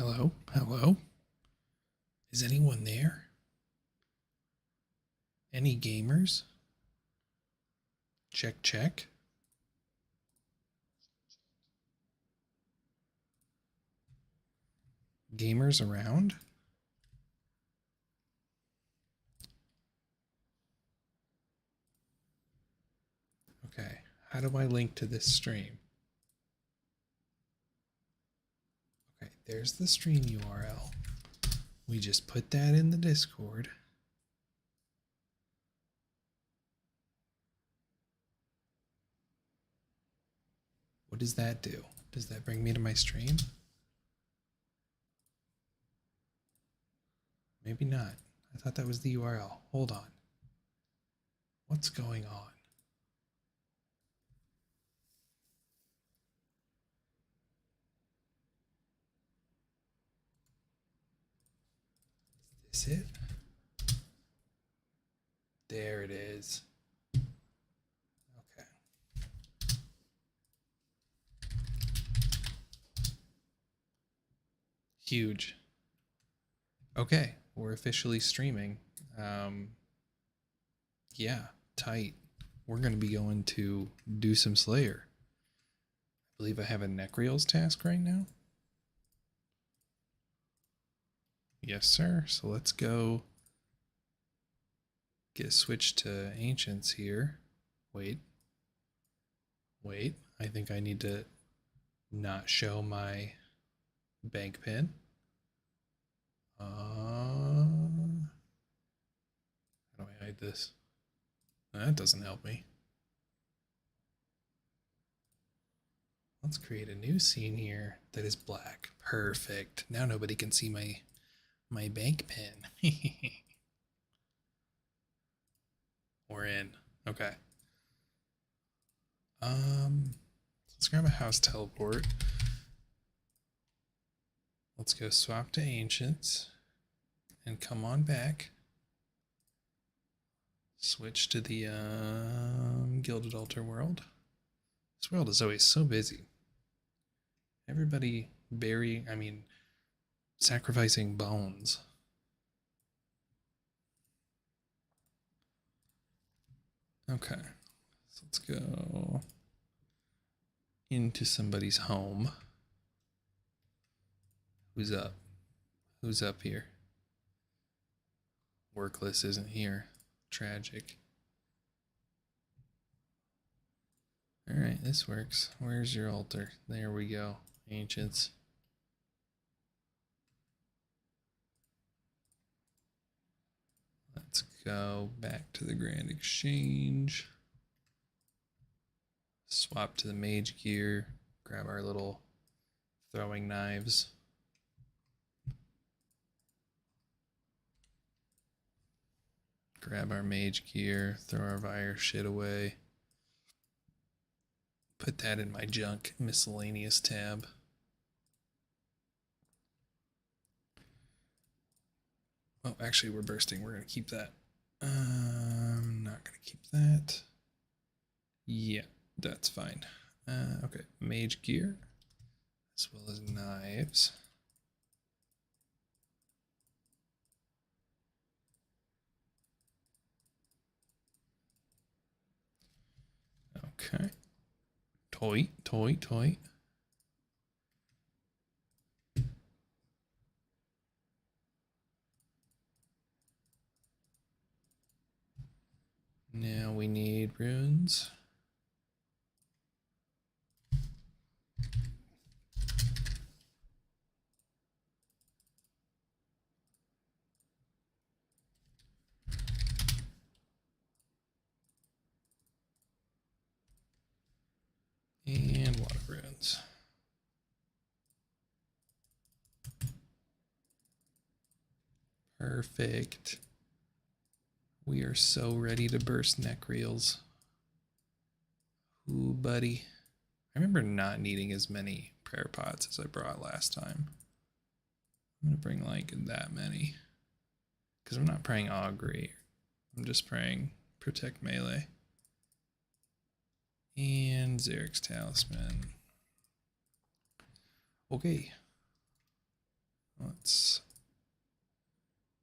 Hello? Hello? Is anyone there? Any gamers? Check, check. Gamers around? Okay, how do I link to this stream? Okay, there's the stream URL. We just put that in the Discord. What does that do? Does that bring me to my stream? Maybe not. I thought that was the URL. Hold on. What's going on? Is this it? There it is. Okay. Huge. Okay, we're officially streaming. Yeah, tight. We're going to be going to do some Slayer. I believe I have a Necreals task right now. Yes, sir. So let's go get switched to Ancients here. Wait. I think I need to not show my bank pin. How do I hide this? That doesn't help me. Let's create a new scene here that is black. Perfect. Now nobody can see my bank pin. We're in. Okay. Let's grab a house teleport. Let's go swap to Ancients and come on back. Switch to the Gilded Altar world. This world is always so busy. Everybody sacrificing bones. Okay, so let's go into somebody's home. Who's up? Who's up here? Workless isn't here. Tragic. Alright, this works. Where's your altar? There we go. Ancients. Let's go back to the Grand Exchange. Swap to the mage gear. Grab our little throwing knives. Grab our mage gear. Throw our Vire shit away. Put that in my junk miscellaneous tab. Oh, actually, we're bursting. We're going to keep that. I'm not going to keep that. Yeah, that's fine. Okay, mage gear, as well as knives. Okay. Toy. Now we need runes. And water runes. Perfect. We are so ready to burst Necreals. Ooh, buddy. I remember not needing as many prayer pots as I brought last time. I'm going to bring like that many. Because I'm not praying Augury. I'm just praying Protect Melee. And Zarek's Talisman. Okay. Let's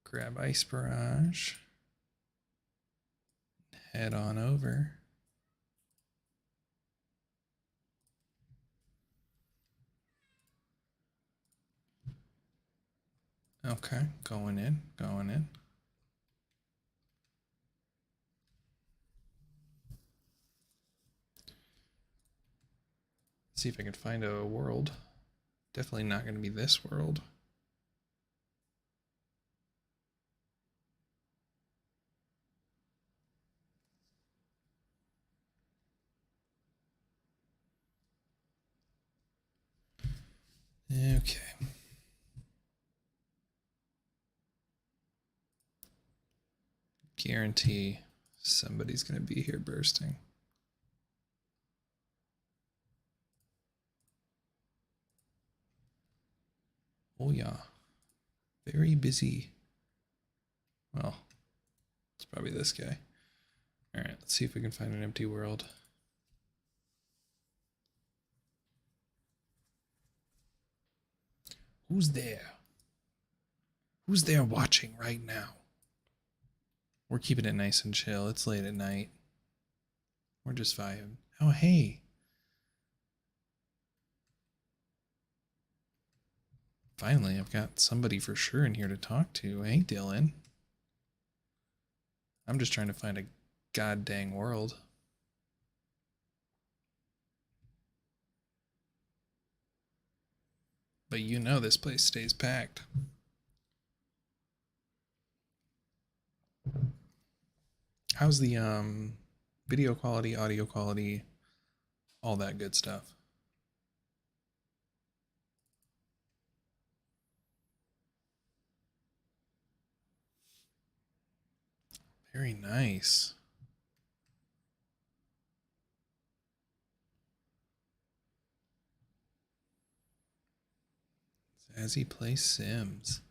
grab Ice Barrage. Head on over. Okay, going in, going in. See if I can find a world. Definitely not going to be this world. Okay. Guarantee somebody's going to be here bursting. Oh yeah. Very busy. Well, it's probably this guy. Alright, let's see if we can find an empty world. Who's there? Who's there watching right now? We're keeping it nice and chill. It's late at night. We're just vibing. Oh, hey. Finally, I've got somebody for sure in here to talk to. Hey, Dylan. I'm just trying to find a god dang world. But you know this place stays packed. How's the video quality, audio quality, all that good stuff? Very nice. As he plays Sims.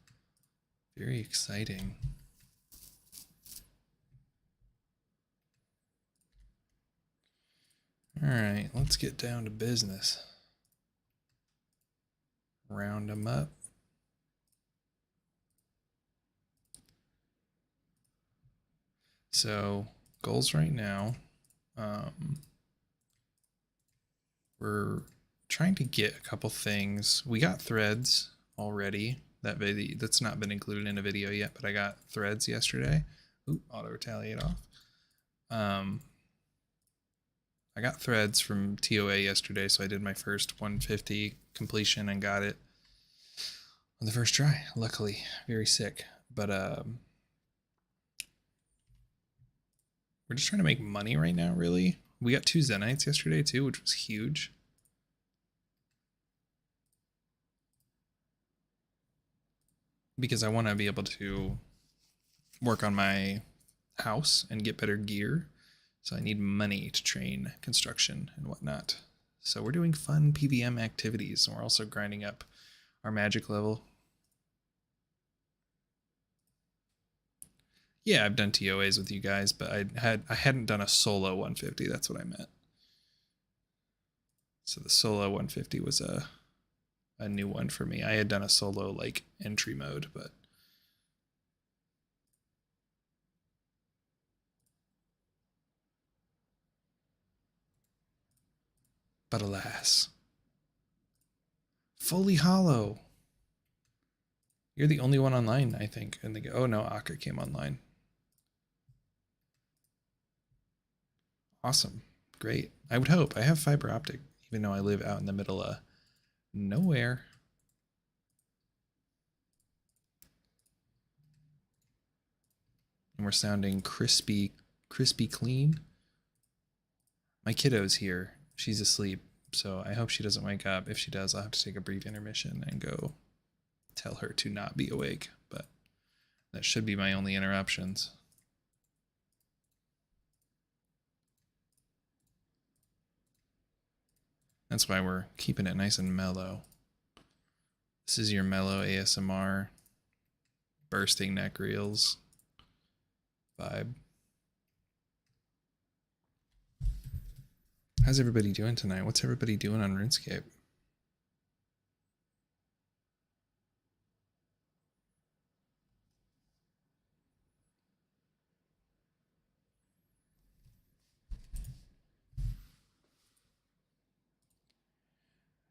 Very exciting. Alright, let's get down to business. Round them up. So, goals right now. We're trying to get a couple things. We got threads already. That's not been included in a video yet, but I got threads yesterday. Ooh, auto retaliate off. I got threads from TOA yesterday, so I did my first 150 completion and got it on the first try. Luckily, very sick. But we're just trying to make money right now, really. We got 2 Zenites yesterday too, which was huge. Because I want to be able to work on my house and get better gear. So I need money to train construction and whatnot. So we're doing fun PVM activities, and we're also grinding up our magic level. Yeah, I've done TOAs with you guys, but I hadn't done a solo 150. That's what I meant. So the solo 150 was a new one for me. I had done a solo like entry mode, but alas. Fully hollow. You're the only one online, I think. And they go, oh no, Akka came online. Awesome. Great. I would hope. I have fiber optic, even though I live out in the middle of nowhere. And we're sounding crispy clean. My kiddo's here. She's asleep, so I hope she doesn't wake up. If she does, I'll have to take a brief intermission and go tell her to not be awake, but that should be my only interruptions. That's why we're keeping it nice and mellow. This is your mellow ASMR, bursting neck reels vibe. How's everybody doing tonight? What's everybody doing on RuneScape?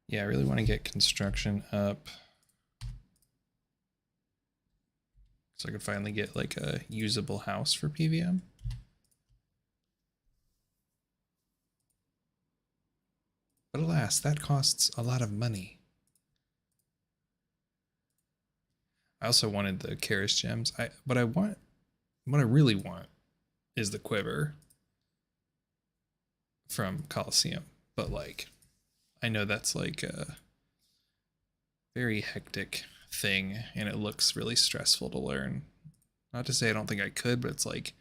Yeah, I really want to get construction up so I could finally get like a usable house for PVM. But alas, that costs a lot of money. I also wanted the Karis gems. What I really want is the quiver from Coliseum. But like, I know that's like a very hectic thing and it looks really stressful to learn. Not to say I don't think I could, but it's like,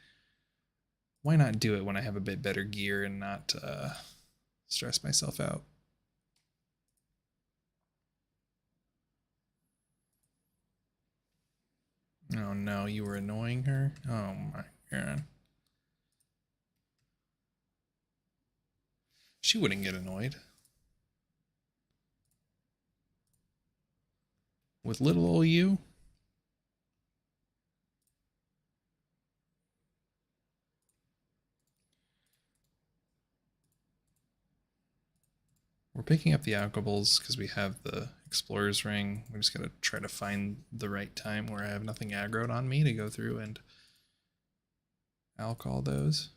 why not do it when I have a bit better gear and not stress myself out? Oh no, you were annoying her? Oh my god. She wouldn't get annoyed. With little old you? We're picking up the alcohols because we have the Explorer's Ring. We just gotta try to find the right time where I have nothing aggroed on me to go through and alcohol those.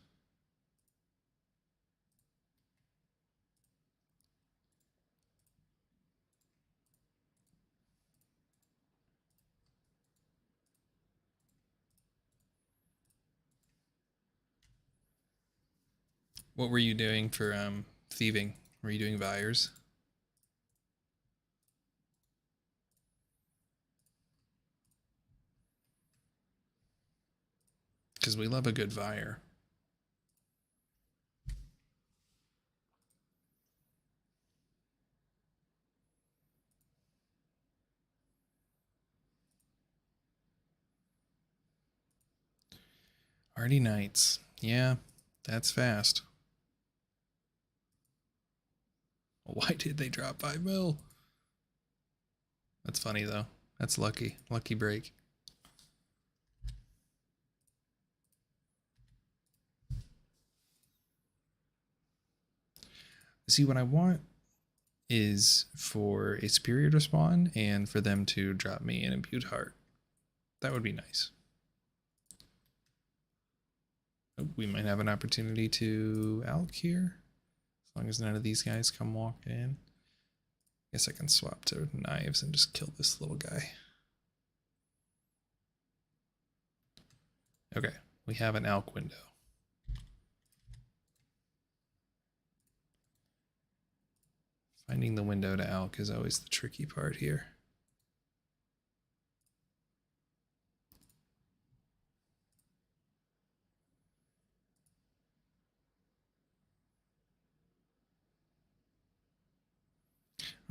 What were you doing for thieving? Were you doing Vyres? Because we love a good Vyre. Hardy Knights. Yeah, that's fast. Why did they drop 5 mil? That's funny though. That's lucky. Lucky break. See, what I want is for a superior to spawn and for them to drop me an imbued heart. That would be nice. We might have an opportunity to alk here. As long as none of these guys come walking in. Guess I can swap to knives and just kill this little guy. Okay, we have an alk window. Finding the window to alk is always the tricky part here.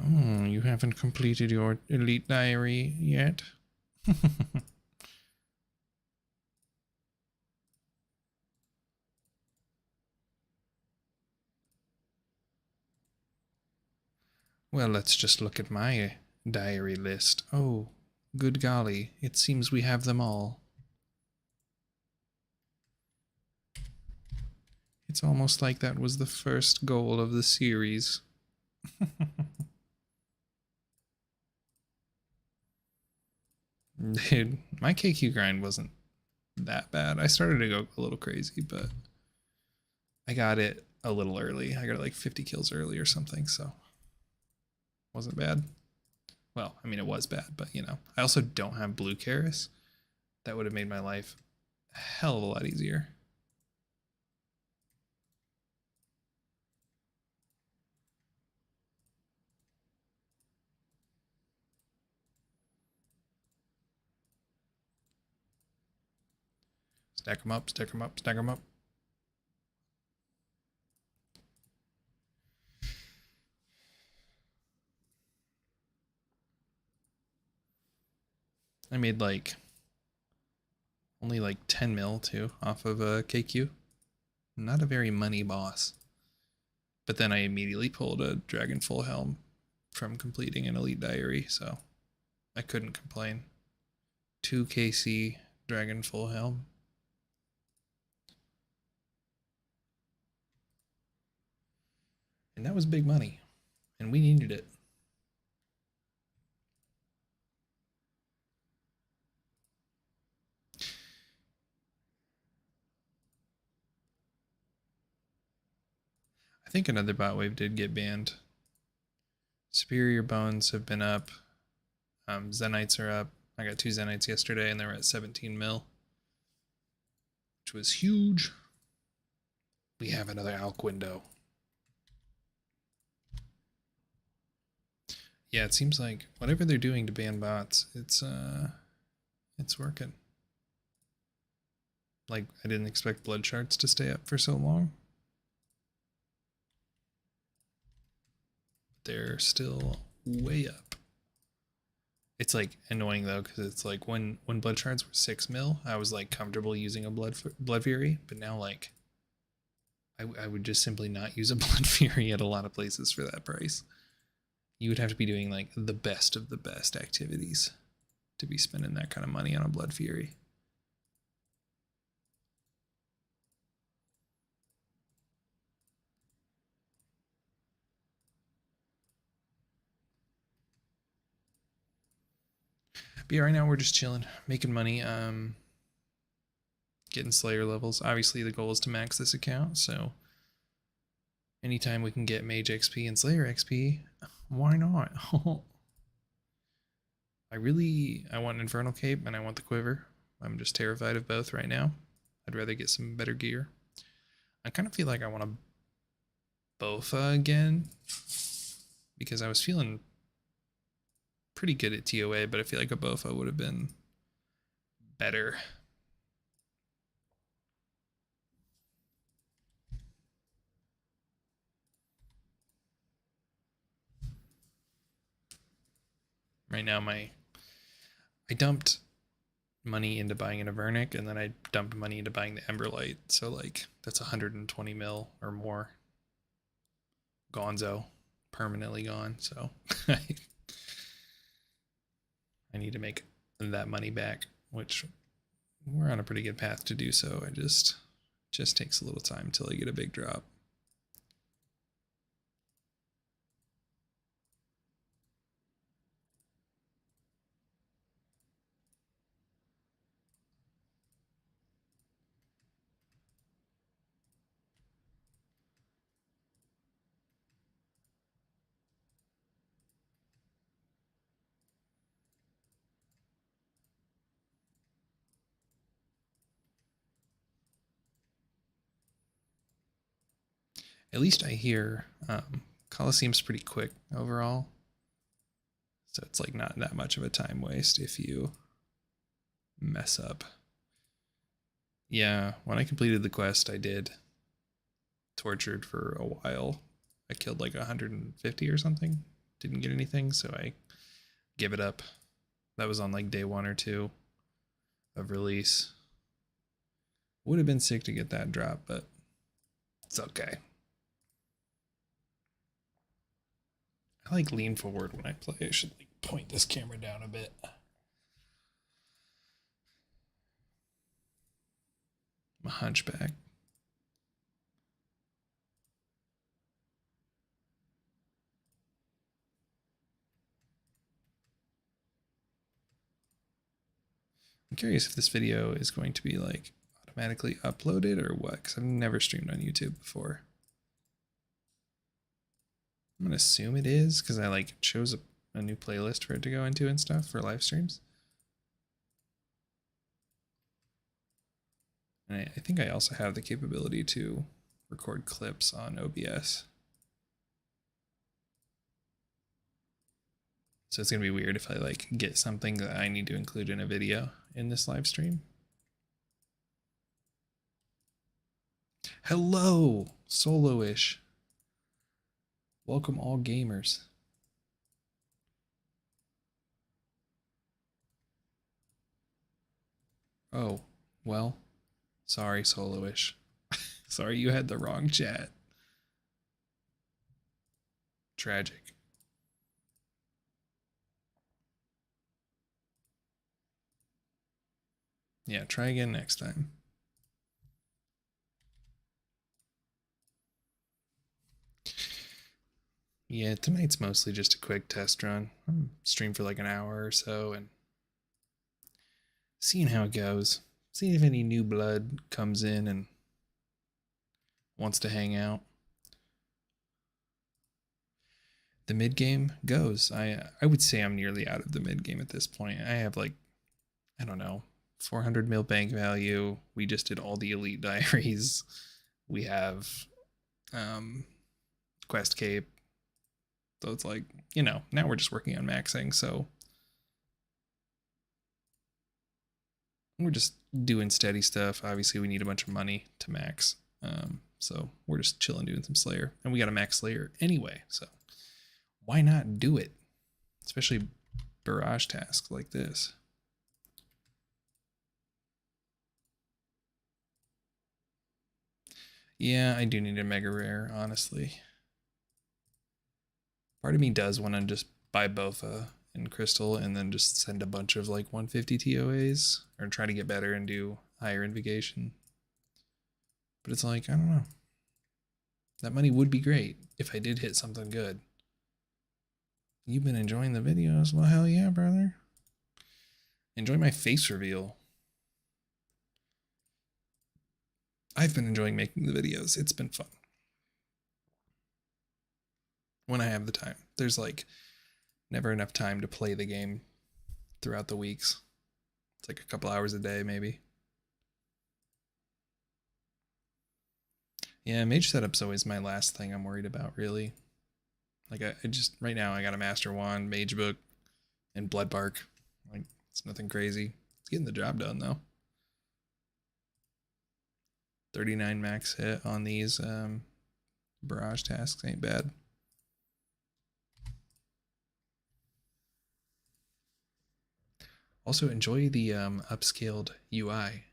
Oh, you haven't completed your elite diary yet? Well, let's just look at my diary list. Oh, good golly, it seems we have them all. It's almost like that was the first goal of the series. Dude, my KQ grind wasn't that bad. I started to go a little crazy, but I got it a little early. I got like 50 kills early or something, so wasn't bad. Well, I mean, it was bad, but you know, I also don't have blue Karis. That would have made my life a hell of a lot easier. Stack them up, stack them up, stack them up. I made like only like 10 mil too off of a KQ. Not a very money boss. But then I immediately pulled a Dragon Full Helm from completing an Elite Diary, so I couldn't complain. 2 KC Dragon Full Helm. And that was big money. And we needed it. I think another bot wave did get banned. Superior bones have been up. Zenites are up. I got 2 Zenites yesterday and they were at 17 mil, which was huge. We have another Alk window. Yeah, it seems like whatever they're doing to ban bots, it's working. Like, I didn't expect blood shards to stay up for so long. They're still way up. It's like annoying though, because it's like when blood shards were 6 mil, I was like comfortable using a blood fury, but now like I would just simply not use a blood fury at a lot of places for that price. You would have to be doing like the best of the best activities to be spending that kind of money on a blood fury. But yeah, right now we're just chilling, making money, getting Slayer levels. Obviously the goal is to max this account, so anytime we can get Mage XP and Slayer XP, why not? I want Infernal Cape and I want the Quiver. I'm just terrified of both right now. I'd rather get some better gear. I kind of feel like I want a Bofa again, because I was feeling pretty good at TOA, but I feel like a Bofa would have been better. Right now I dumped money into buying an Avernic, and then I dumped money into buying the Emberlight, so like that's 120 mil or more gonzo, permanently gone, so I need to make that money back, which we're on a pretty good path to do so. I just takes a little time until I get a big drop. At least I hear Coliseum's pretty quick overall, so it's like not that much of a time waste if you mess up. Yeah, when I completed the quest, I did tortured for a while. I killed like 150 or something, didn't get anything, so I give it up. That was on like day 1 or 2 of release. Would have been sick to get that drop, but it's okay. I like lean forward when I play. I should like point this camera down a bit. I'm a hunchback. I'm curious if this video is going to be like automatically uploaded or what, because I've never streamed on YouTube before. I'm gonna assume it is, because I like chose a new playlist for it to go into and stuff for live streams. And I think I also have the capability to record clips on OBS. So it's gonna be weird if I like get something that I need to include in a video in this live stream. Hello, Solo-ish. Welcome all gamers. Oh, well, sorry, Solo-ish. Sorry you had the wrong chat. Tragic. Yeah, try again next time. Yeah, tonight's mostly just a quick test run. I'm stream for like an hour or so and seeing how it goes. Seeing if any new blood comes in and wants to hang out. the mid game goes. I would say I'm nearly out of the mid game at this point. I have like, I don't know, 400 mil bank value. We just did all the elite diaries. We have quest cape. So it's like, you know, now we're just working on maxing. So we're just doing steady stuff. Obviously, we need a bunch of money to max. So we're just chilling doing some Slayer. And we got a max Slayer anyway. So why not do it? Especially barrage tasks like this. Yeah, I do need a mega rare, honestly. Part of me does want to just buy Bofa and Crystal and then just send a bunch of like 150 TOAs or try to get better and do higher invigation. But it's like, I don't know. That money would be great if I did hit something good. You've been enjoying the videos? Well, hell yeah, brother. Enjoy my face reveal. I've been enjoying making the videos. It's been fun. When I have the time. There's like never enough time to play the game throughout the weeks. It's like a couple hours a day, maybe. Yeah, mage setup's always my last thing I'm worried about, really. Like, I just, right now, I got a Master Wand, Mage Book, and Blood Bark. Like, it's nothing crazy. It's getting the job done, though. 39 max hit on these barrage tasks ain't bad. Also, enjoy the upscaled UI.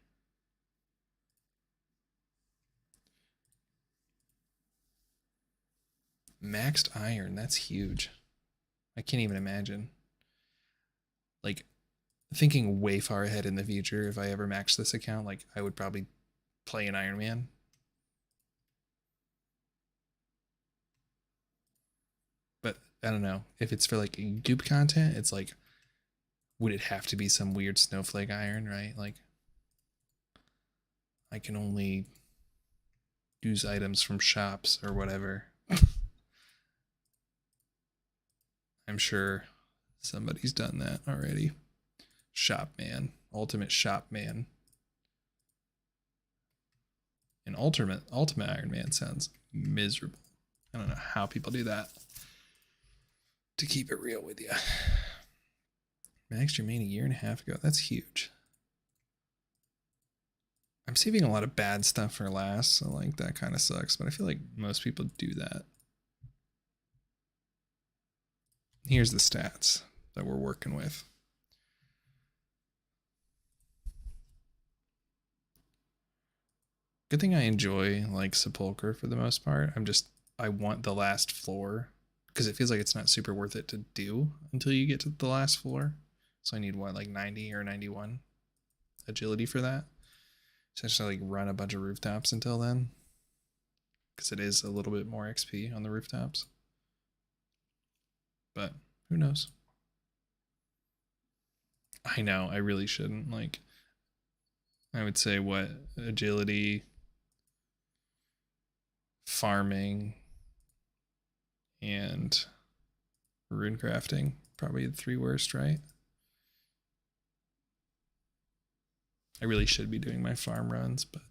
Maxed iron, that's huge. I can't even imagine. Like, thinking way far ahead in the future, if I ever max this account, like, I would probably play an Iron Man. But I don't know. If it's for like dupe content, it's like, would it have to be some weird snowflake iron, right? Like, I can only use items from shops or whatever. I'm sure somebody's done that already. Shop man, ultimate shop man. And ultimate Iron Man sounds miserable. I don't know how people do that. To keep it real with you. Maxed your main a year and a half ago. That's huge. I'm saving a lot of bad stuff for last, so like that kind of sucks, but I feel like most people do that. Here's the stats that we're working with. Good thing I enjoy like Sepulchre for the most part. I want the last floor because it feels like it's not super worth it to do until you get to the last floor. So I need what, like 90 or 91 agility for that. So I just like run a bunch of rooftops until then, because it is a little bit more XP on the rooftops. But who knows? I know, I really shouldn't. Like, I would say what, agility, farming, and rune crafting, probably the 3 worst, right? I really should be doing my farm runs, but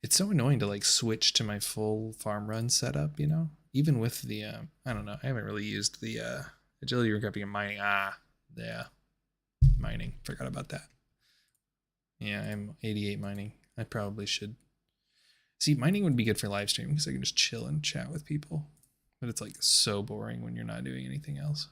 it's so annoying to like switch to my full farm run setup, you know? Even with the, I don't know, I haven't really used the agility, rune crafting, and mining. Yeah, mining, forgot about that. Yeah, I'm 88 mining. I probably should. See, mining would be good for live stream because I can just chill and chat with people. But it's like so boring when you're not doing anything else.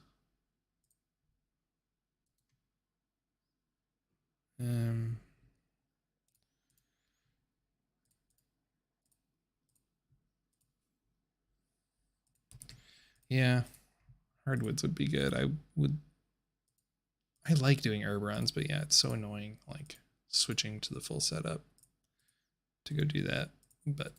Yeah, hardwoods would be good. I like doing herb runs, but yeah, it's so annoying like switching to the full setup to go do that. But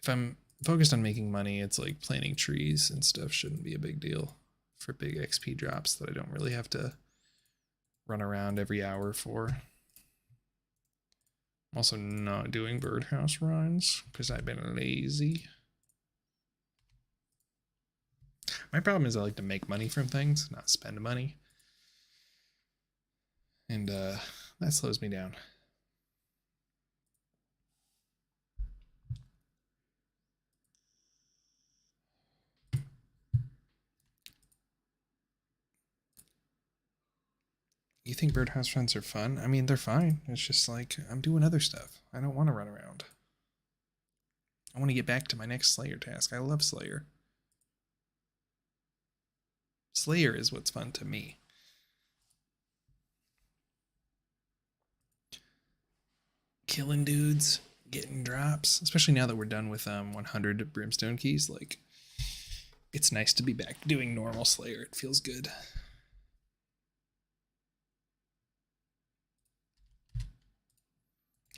if I'm focused on making money, it's like planting trees and stuff shouldn't be a big deal for big XP drops that I don't really have to run around every hour for. I'm also not doing birdhouse runs because I've been lazy. My problem is I like to make money from things, not spend money. And that slows me down. You think birdhouse runs are fun? I mean, they're fine. It's just like I'm doing other stuff. I don't want to run around. I want to get back to my next Slayer task. I love Slayer. Slayer is what's fun to me. Killing dudes, getting drops, especially now that we're done with 100 brimstone keys. Like, it's nice to be back doing normal Slayer. It feels good.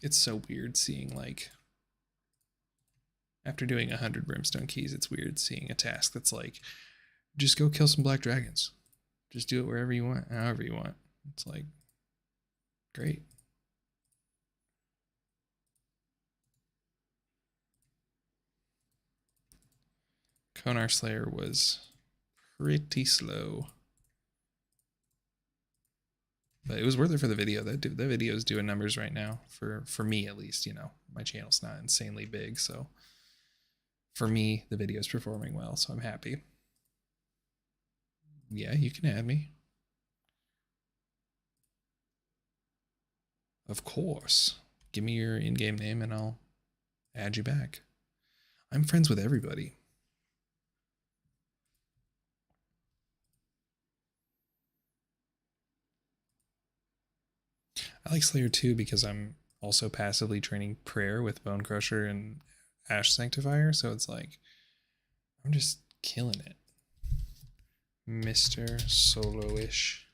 It's so weird seeing, like, after doing 100 brimstone keys, it's weird seeing a task that's like, just go kill some black dragons. Just do it wherever you want, however you want. It's like, great. Konar Slayer was pretty slow. But it was worth it for the video. The video is doing numbers right now, for me at least. You know, my channel's not insanely big, so for me, the video is performing well, so I'm happy. Yeah, you can add me. Of course. Give me your in-game name and I'll add you back. I'm friends with everybody. I like Slayer 2 because I'm also passively training prayer with Bone Crusher and Ash Sanctifier, so it's like I'm just killing it. Mr. Solo-ish.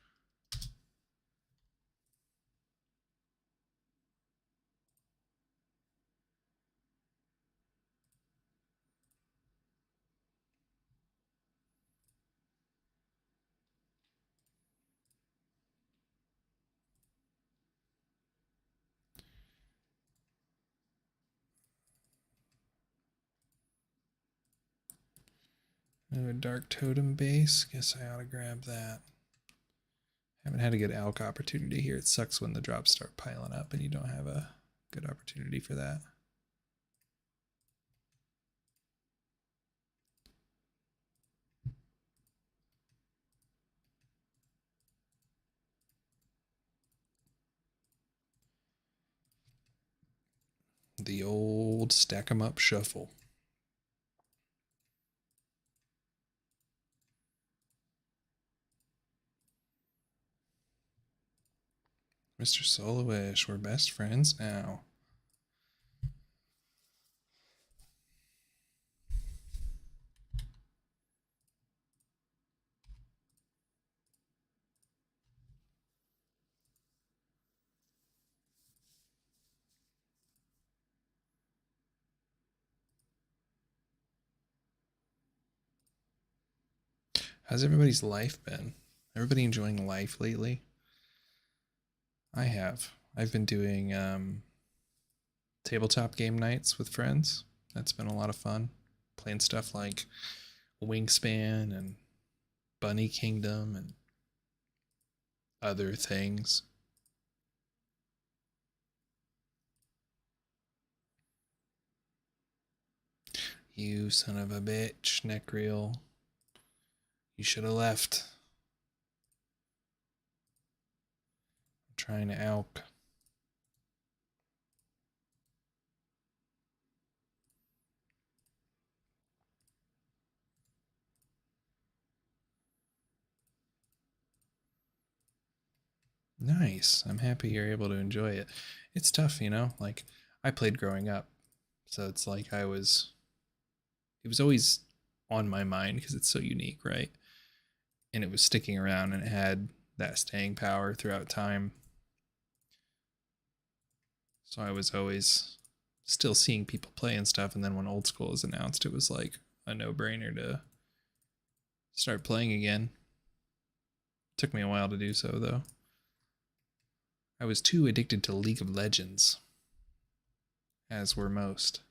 A Dark Totem base. Guess I ought to grab that. Haven't had a good alch opportunity here. It sucks when the drops start piling up and you don't have a good opportunity for that. The old stack 'em up shuffle. Mr. Solo-ish, we're best friends now. How's everybody's life been? Everybody enjoying life lately? I have. I've been doing tabletop game nights with friends. That's been a lot of fun. Playing stuff like Wingspan and Bunny Kingdom and other things. You son of a bitch, Necreel. You should have left. I'm trying to alch. Nice. I'm happy you're able to enjoy it. It's tough, you know? Like, I played growing up. So it's like it was always on my mind because it's so unique, right? And it was sticking around and it had that staying power throughout time. So I was always still seeing people play and stuff. And then when old school was announced, it was like a no-brainer to start playing again. Took me a while to do so, though. I was too addicted to League of Legends, as were most.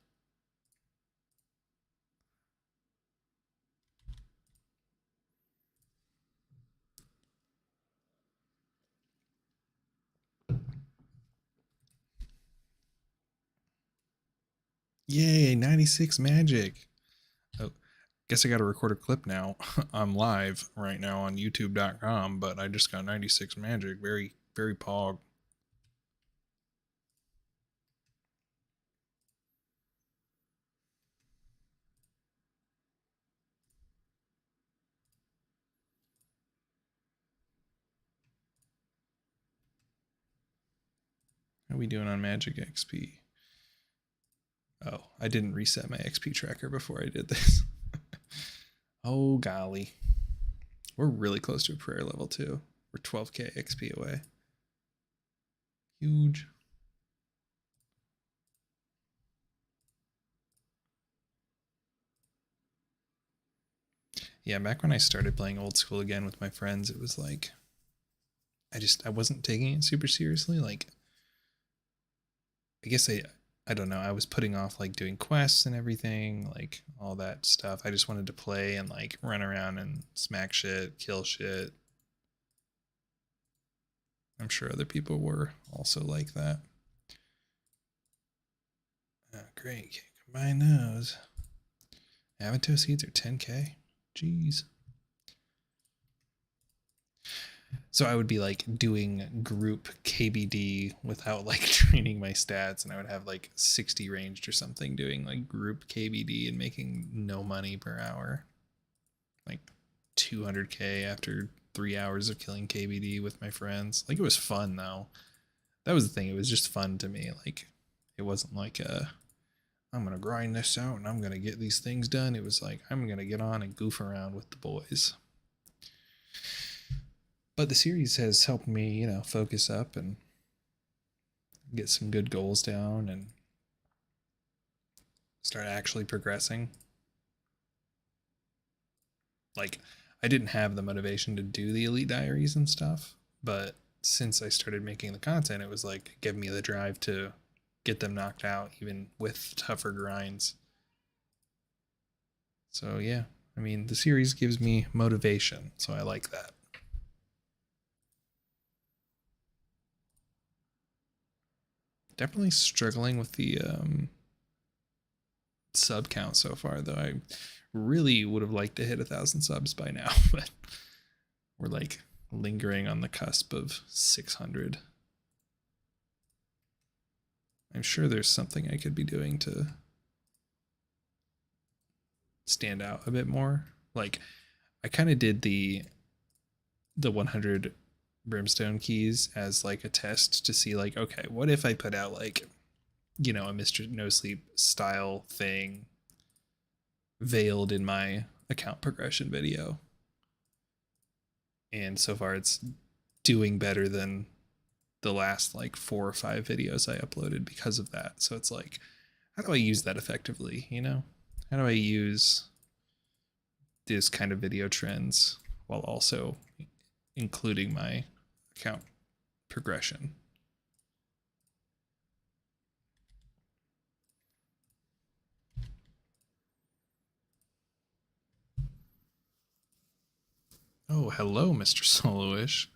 Yay, 96 magic. Oh, guess I got to record a clip now. I'm live right now on youtube.com, but I just got 96 magic. Very, very pog. How are we doing on magic XP? Oh, I didn't reset my XP tracker before I did this. Oh, golly. We're really close to a prayer level, too. We're 12k XP away. Huge. Yeah, back when I started playing old school again with my friends, it was like I wasn't taking it super seriously. Like I guess I don't know. I was putting off like doing quests and everything, like all that stuff. I just wanted to play and like run around and smack shit, kill shit. I'm sure other people were also like that. Oh, great. Can't combine those. Avanto seeds are 10k. Jeez. So I would be like doing group KBD without like training my stats, and I would have like 60 ranged or something doing like group KBD and making no money per hour. Like 200k after 3 hours of killing KBD with my friends. Like it was fun though. That was the thing. It was just fun to me. Like it wasn't like I'm gonna grind this out and I'm gonna get these things done. It was like I'm gonna get on and goof around with the boys. But the series has helped me, focus up and get some good goals down and start actually progressing. Like, I didn't have the motivation to do the Elite Diaries and stuff, but since I started making the content, it was like giving me the drive to get them knocked out, even with tougher grinds. So, yeah, I mean, the series gives me motivation, so I like that. Definitely struggling with the sub count so far, though. I really would have liked to hit 1,000 subs by now, but we're like lingering on the cusp of 600. I'm sure there's something I could be doing to stand out a bit more. Like I kind of did the 100 brimstone keys as like a test to see like, okay, what if I put out like, a Mr. No Sleep style thing veiled in my account progression video. And so far it's doing better than the last like 4 or 5 videos I uploaded because of that. So it's like, how do I use that effectively? How do I use this kind of video trends while also including my account progression? Oh, hello, Mr. Soloish.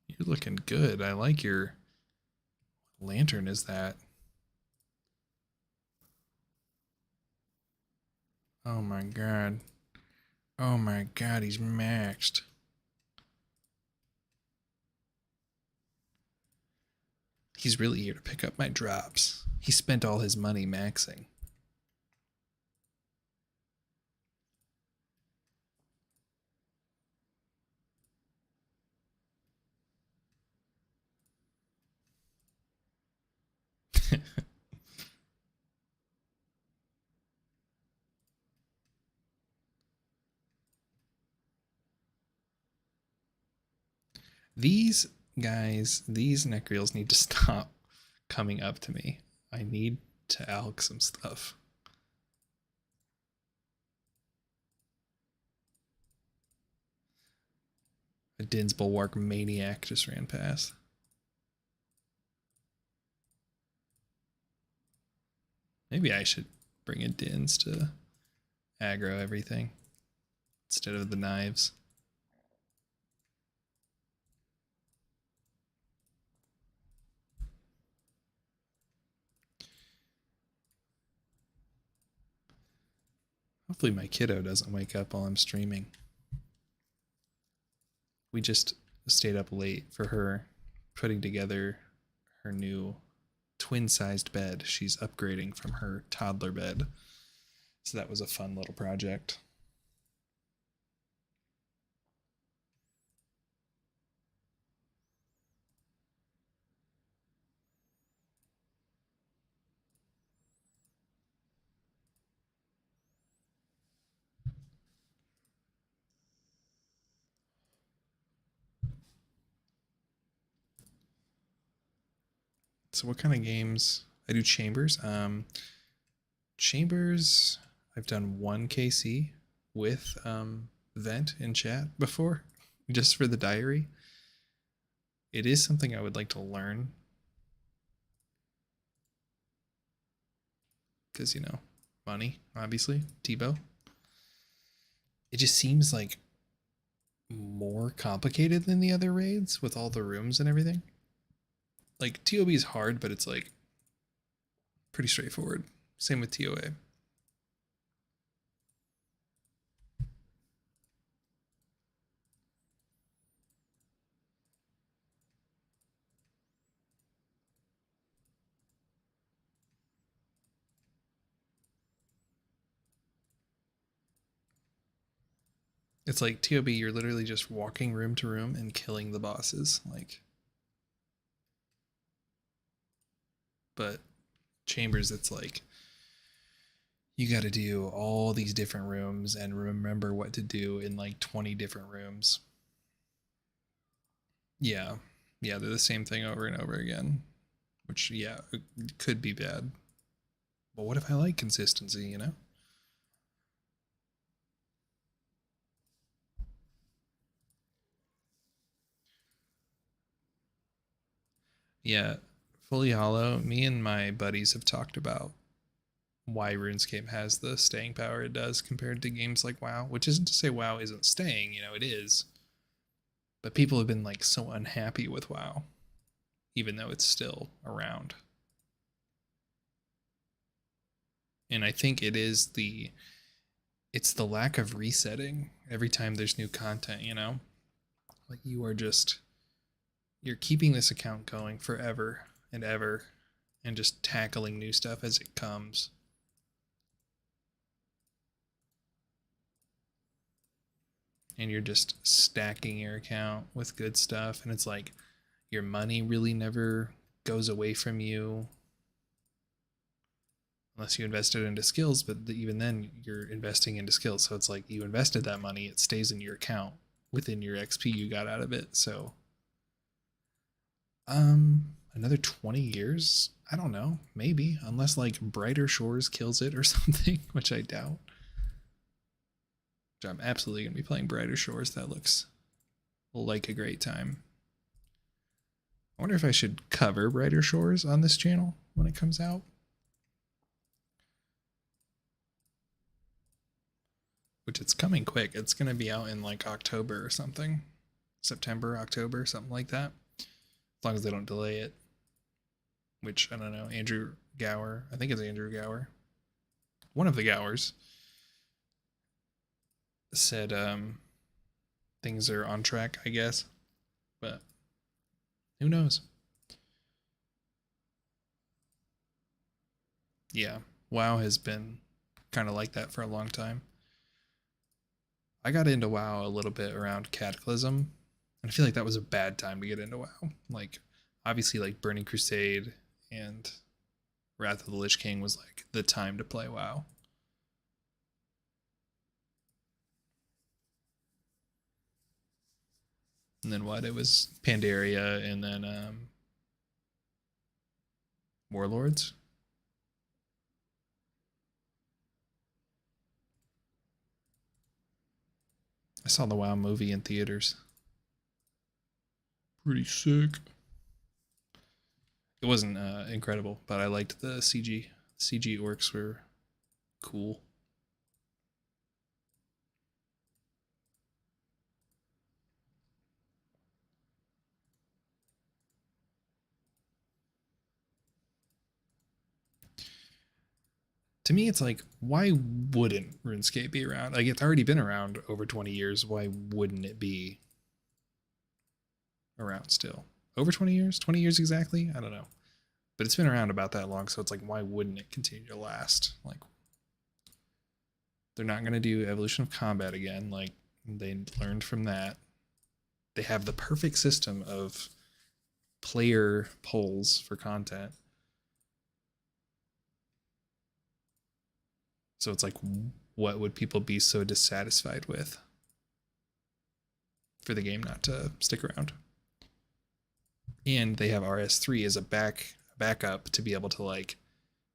You're looking good. I like your lantern. Is that? Oh my god. Oh my god, he's maxed. He's really here to pick up my drops. He spent all his money maxing. These guys, these Necreals need to stop coming up to me. I need to alch some stuff. A Din's Bulwark maniac just ran past. Maybe I should bring in Dins to aggro everything instead of the knives. Hopefully my kiddo doesn't wake up while I'm streaming. We just stayed up late for her putting together her new twin-sized bed. She's upgrading from her toddler bed. So that was a fun little project. So what kind of games? I do Chambers. Chambers, I've done one KC with Vent in chat before, just for the diary. It is something I would like to learn. Because, you know, money, obviously. Tebow. It just seems like more complicated than the other raids with all the rooms and everything. Like, TOB is hard, but it's like pretty straightforward. Same with TOA. It's like TOB, you're literally just walking room to room and killing the bosses. Like, but Chambers, it's like you got to do all these different rooms and remember what to do in like 20 different rooms. Yeah. Yeah, they're the same thing over and over again, which, yeah, could be bad. But what if I like consistency, you know? Yeah, Fully Hollow, me and my buddies have talked about why RuneScape has the staying power it does compared to games like WoW, which isn't to say WoW isn't staying, you know, it is. But people have been like so unhappy with WoW, even though it's still around. And I think it's the lack of resetting every time there's new content, you know? Like you're keeping this account going forever and ever and just tackling new stuff as it comes. And you're just stacking your account with good stuff, and it's like your money really never goes away from you unless you invest it into skills, but even then you're investing into skills, so it's like you invested that money, it stays in your account within your XP you got out of it. So another 20 years, I don't know, maybe, unless like Brighter Shores kills it or something, which I doubt. I'm absolutely going to be playing Brighter Shores. That looks like a great time. I wonder if I should cover Brighter Shores on this channel when it comes out. Which it's coming quick. It's going to be out in like October or something. September, October, something like that. As long as they don't delay it. Which, I don't know, Andrew Gower. I think it's Andrew Gower. One of the Gowers said things are on track, I guess. But who knows? Yeah, WoW has been kind of like that for a long time. I got into WoW a little bit around Cataclysm, and I feel like that was a bad time to get into WoW. Like, obviously, like Burning Crusade and Wrath of the Lich King was like the time to play WoW. And then what? It was Pandaria and then Warlords. I saw the WoW movie in theaters. Pretty sick. It wasn't incredible, but I liked the CG. CG orcs were cool. to me, it's like, why wouldn't RuneScape be around? Like, it's already been around over 20 years. Why wouldn't it be around still? Over 20 years? 20 years exactly? I don't know. But it's been around about that long, so it's like, why wouldn't it continue to last? Like, they're not going to do Evolution of Combat again. Like, they learned from that. They have the perfect system of player polls for content. So it's like, what would people be so dissatisfied with for the game not to stick around? And they have RS3 as a backup to be able to like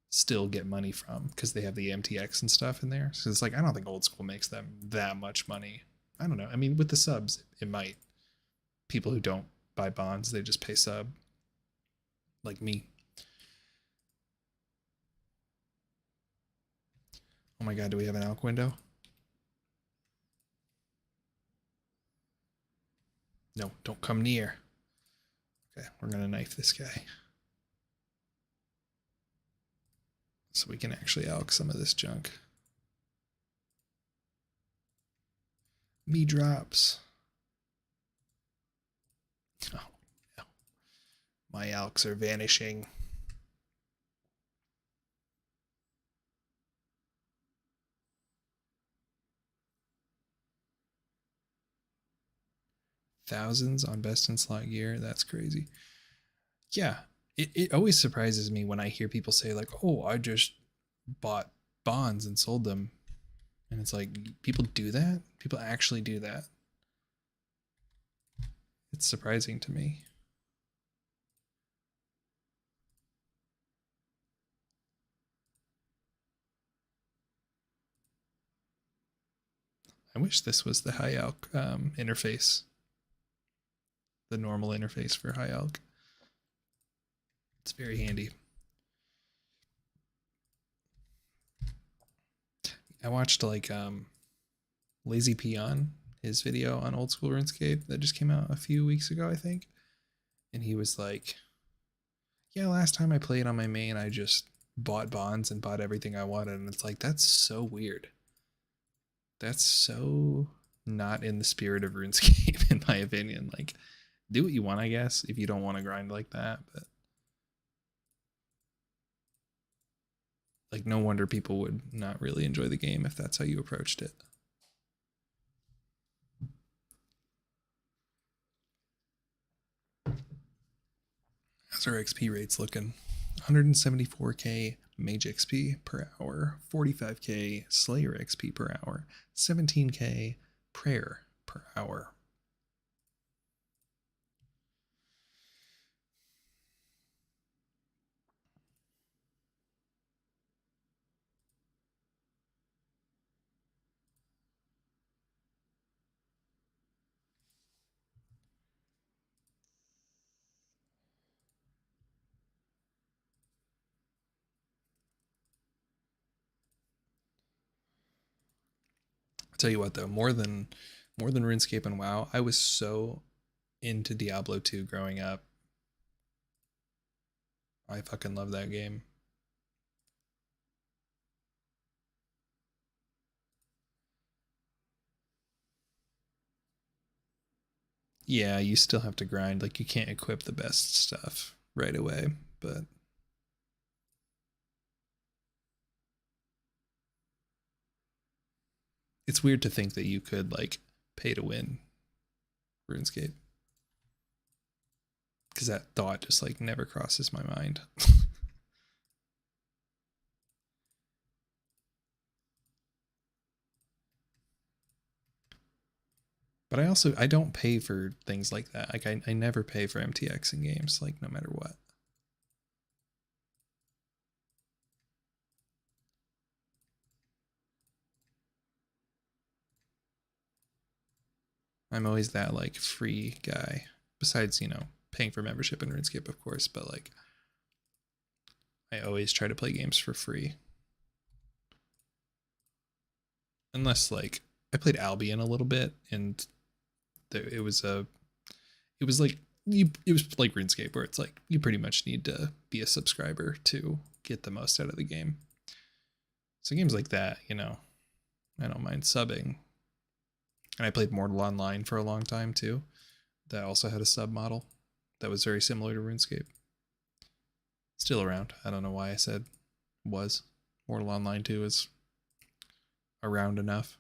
still get money from, because they have the MTX and stuff in there. So it's like, I don't think old school makes them that much money. I don't know. I mean, with the subs, it might. People who don't buy bonds, they just pay sub, like me. Oh my god, do we have an elk window? No, don't come near. Okay, we're gonna knife this guy, so we can actually elk some of this junk. Me drops. Oh no. My elks are vanishing. Thousands on best in slot gear. That's crazy. Yeah, it always surprises me when I hear people say like, oh, I just bought bonds and sold them. And it's like, people do that? People actually do that? It's surprising to me. I wish this was the high elk interface. The normal interface for high elk. It's very handy. I watched like Lazy Peon, his video on old school RuneScape that just came out a few weeks ago, I think. And he was like, yeah, last time I played on my main, I just bought bonds and bought everything I wanted. And it's like, that's so weird. That's so not in the spirit of RuneScape, in my opinion. Like, do what you want, I guess, if you don't want to grind like that. But like, no wonder people would not really enjoy the game if that's how you approached it. How's our XP rates looking? 174k Mage XP per hour, 45k Slayer XP per hour, 17k Prayer per hour. I'll tell you what though, more than RuneScape and WoW, I was so into Diablo 2 growing up. I fucking love that game. Yeah, you still have to grind. Like, you can't equip the best stuff right away, but it's weird to think that you could like pay to win RuneScape, because that thought just like never crosses my mind. But I don't pay for things like that. Like, I never pay for MTX in games, like, no matter what. I'm always that like free guy. Besides, paying for membership in RuneScape, of course, but like, I always try to play games for free. Unless like I played Albion a little bit, and it was like RuneScape, where it's like, you pretty much need to be a subscriber to get the most out of the game. So games like that, you know, I don't mind subbing. And I played Mortal Online for a long time too. That also had a sub model that was very similar to RuneScape. Still around. I don't know why I said was. Mortal Online 2 is around enough.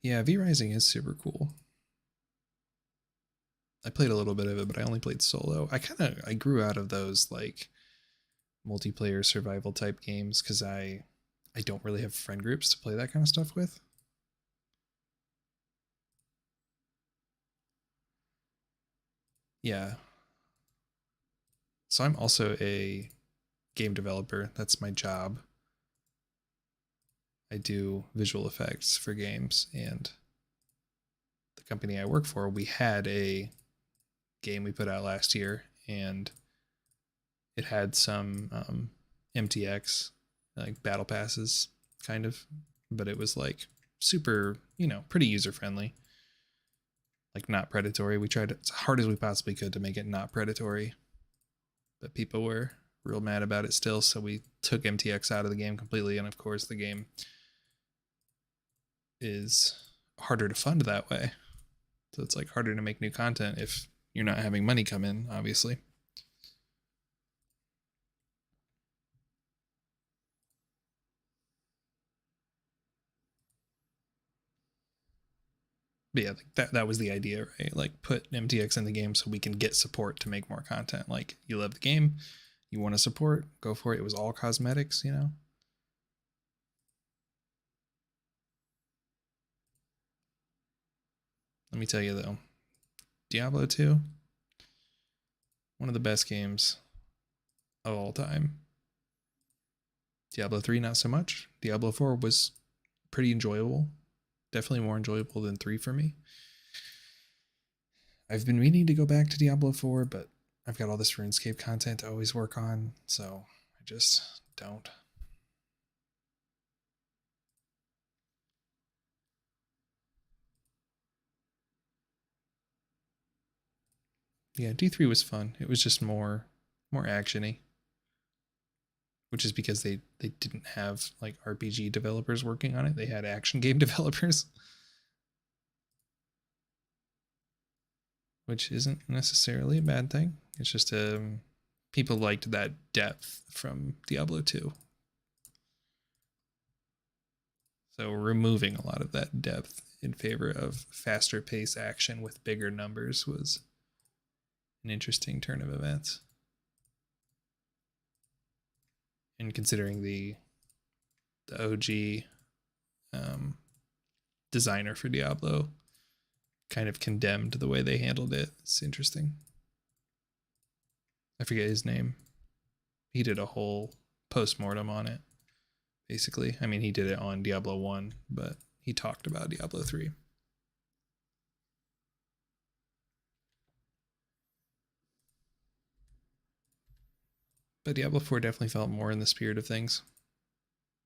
Yeah, V Rising is super cool. I played a little bit of it, but I only played solo. I grew out of those like multiplayer survival type games because I don't really have friend groups to play that kind of stuff with. Yeah. So I'm also a game developer. That's my job. I do visual effects for games, and the company I work for, we had a game we put out last year, and it had some MTX like battle passes, kind of, but it was like super, you know, pretty user friendly, like not predatory. We tried as hard as we possibly could to make it not predatory, but people were real mad about it still, so we took MTX out of the game completely, and of course the game is harder to fund that way. So it's like harder to make new content if you're not having money come in, obviously. But yeah, like that was the idea, right? Like put MTX in the game so we can get support to make more content. Like you love the game, you want to support, go for it. It was all cosmetics, you know. Let me tell you though, Diablo 2, one of the best games of all time. Diablo 3, not so much. Diablo 4 was pretty enjoyable. Definitely more enjoyable than 3 for me. I've been meaning to go back to Diablo 4, but I've got all this RuneScape content to always work on, so I just don't. Yeah, D3 was fun. It was just more actiony, which is because they didn't have like RPG developers working on it. They had action game developers, which isn't necessarily a bad thing. It's just people liked that depth from Diablo 2. So removing a lot of that depth in favor of faster pace action with bigger numbers was an interesting turn of events. And considering the OG um, designer for Diablo kind of condemned the way they handled it, it's interesting. I forget his name. He did a whole post-mortem on it, basically. I mean, he did it on Diablo 1, but he talked about Diablo 3. But Diablo 4 definitely felt more in the spirit of things.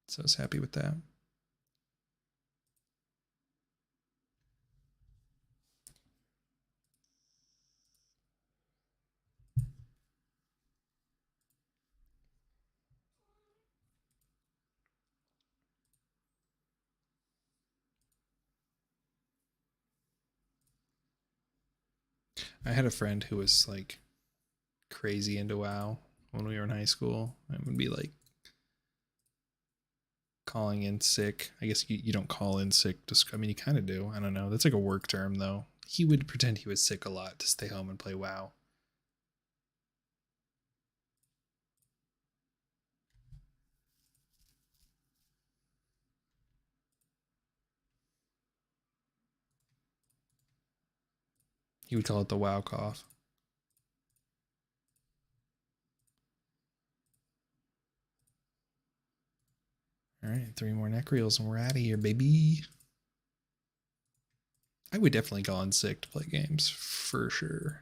So I was happy with that. I had a friend who was like crazy into WoW when we were in high school. It would be like calling in sick. I guess you don't call in sick. I mean, you kind of do. I don't know. That's like a work term, though. He would pretend he was sick a lot to stay home and play WoW. He would call it the WoW cough. All right, 3 more neck reels and we're out of here, baby. I would definitely call in sick to play games for sure.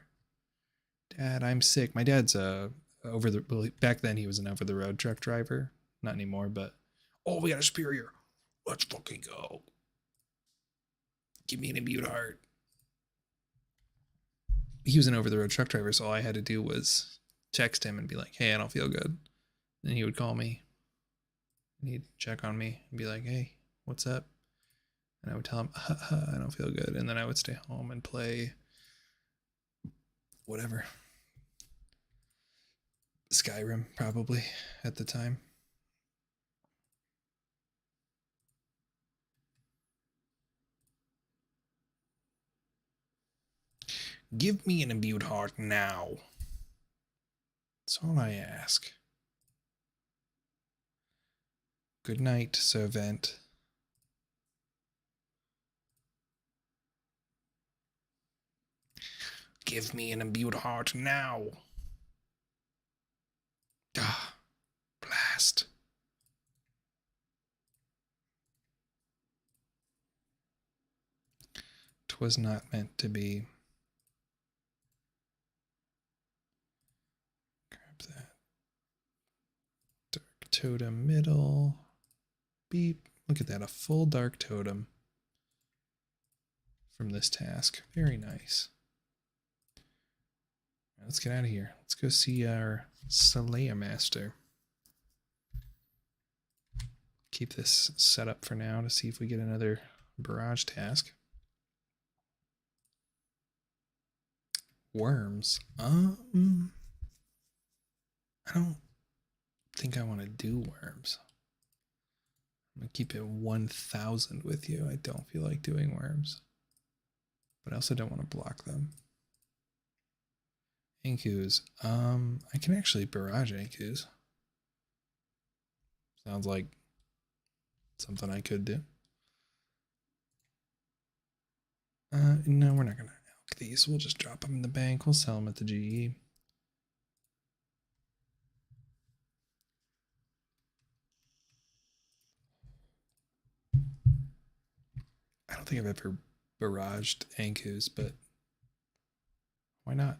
Dad, I'm sick. My dad's back then he was an over the road truck driver. Not anymore, but oh, we got a Superior. Let's fucking go. Give me an immune heart. He was an over the road truck driver, so all I had to do was text him and be like, hey, I don't feel good. And he would call me And he'd check on me and be like, hey, what's up? And I would tell him, I don't feel good. And then I would stay home and play whatever. Skyrim, probably, at the time. Give me an imbued heart now. That's all I ask. Good night, servant. Give me an imbued heart now. Ah, blast. Twas not meant to be. Grab that. Dark totem middle. Beep. Look at that, a full dark totem from this task. Very nice. Let's get out of here. Let's go see our Slayer Master. Keep this set up for now to see if we get another barrage task. Worms. I don't think I want to do worms. I'm going to keep it 1,000 with you. I don't feel like doing worms. But I also don't want to block them. Ankus. I can actually barrage Ankus. Sounds like something I could do. No, we're not going to elk these. We'll just drop them in the bank. We'll sell them at the GE. I don't think I've ever barraged Ankus, but why not?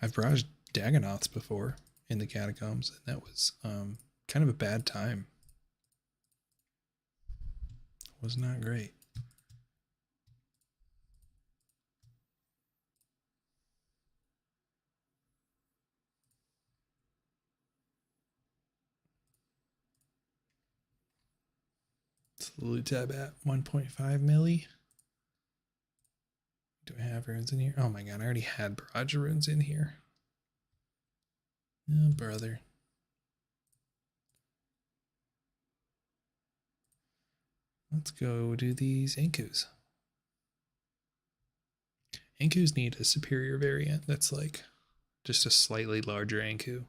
I've barraged Dagonoths before in the catacombs, and that was kind of a bad time. It was not great. It's the loot tab at 1.5 milli. Do I have runes in here? Oh my god, I already had barrage runes in here. Oh, brother. Let's go do these Ankus. Ankus need a superior variant that's like just a slightly larger Anku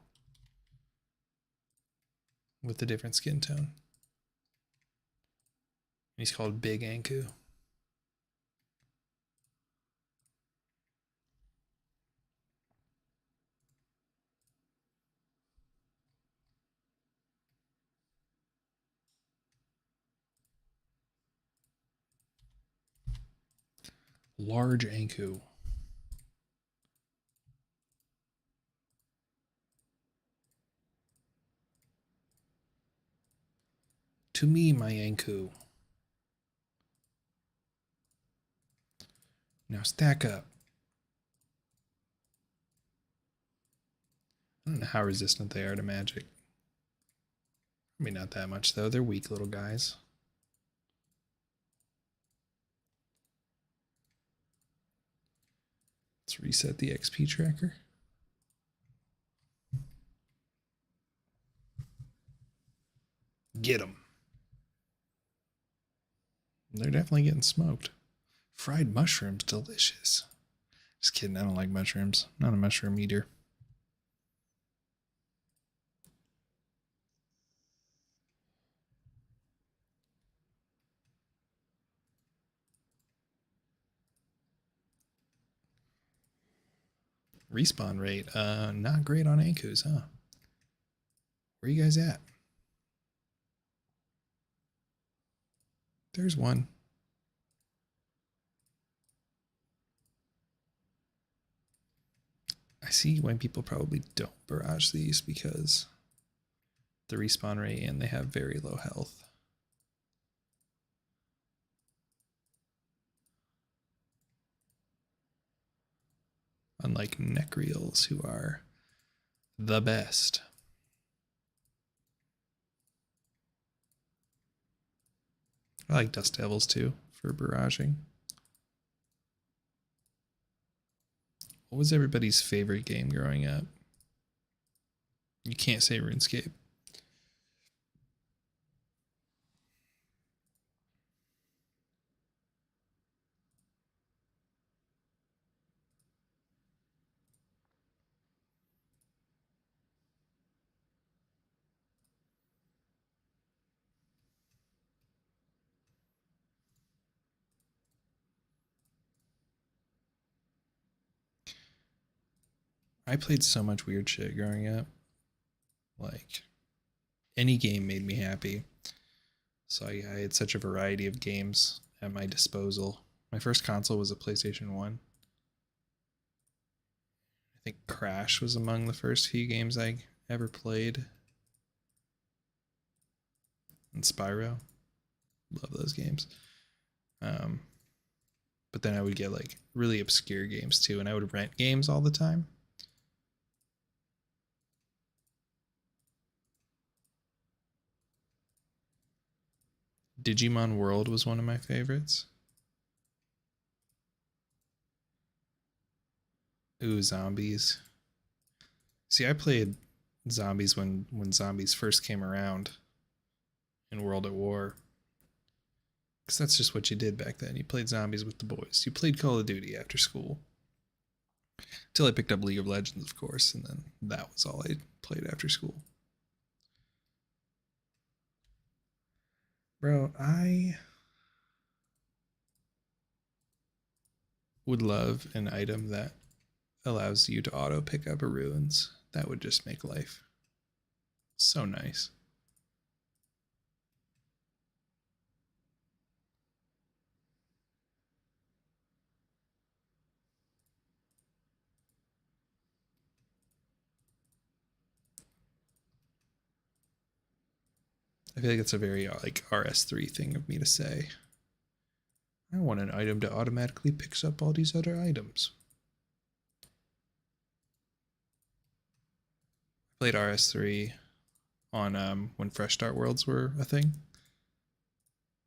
with a different skin tone. He's called Big Anku. Large Anku. To me, my Anku. Now stack up. I don't know how resistant they are to magic. I mean, not that much, though. They're weak little guys. Let's reset the XP tracker. Get them. They're definitely getting smoked. Fried mushrooms, delicious. Just kidding, I don't like mushrooms. Not a mushroom eater. Respawn rate, not great on Ankus, huh? Where you guys at? There's one. I see why people probably don't barrage these because the respawn rate and they have very low health. Unlike Necreals, who are the best. I like Dust Devils too for barraging. What was everybody's favorite game growing up? You can't say RuneScape. I played so much weird shit growing up. Like, any game made me happy. So I had such a variety of games at my disposal. My first console was a PlayStation 1. I think Crash was among the first few games I ever played. And Spyro. Love those games. Um, but then I would get like really obscure games too, and I would rent games all the time. Digimon World was one of my favorites. Ooh, zombies. See, I played zombies when zombies first came around in World at War. Because that's just what you did back then. You played zombies with the boys. You played Call of Duty after school. Till I picked up League of Legends, of course, and then that was all I played after school. Bro, I would love an item that allows you to auto pick up ruins. That would just make life so nice. I feel like it's a very like RS3 thing of me to say. I want an item that automatically picks up all these other items. I played RS3 on when Fresh Start Worlds were a thing.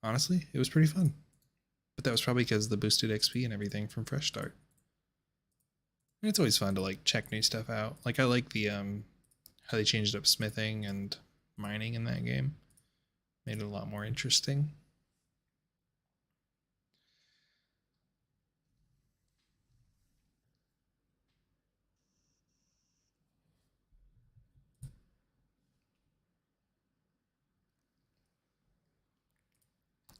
Honestly, it was pretty fun. But that was probably because of the boosted XP and everything from Fresh Start. And it's always fun to like check new stuff out. Like I like the how they changed up smithing and mining in that game. Made it a lot more interesting.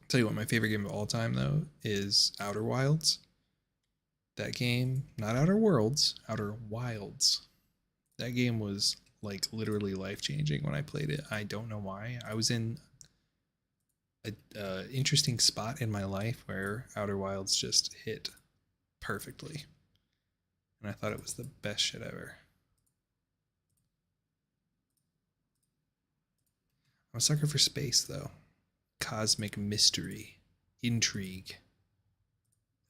Tell you what, my favorite game of all time though is Outer Wilds. That game, not Outer Worlds, Outer Wilds. That game was like literally life changing when I played it. I don't know why. I was in a interesting spot in my life where Outer Wilds just hit perfectly, and I thought it was the best shit ever. I'm a sucker for space though. Cosmic mystery, intrigue,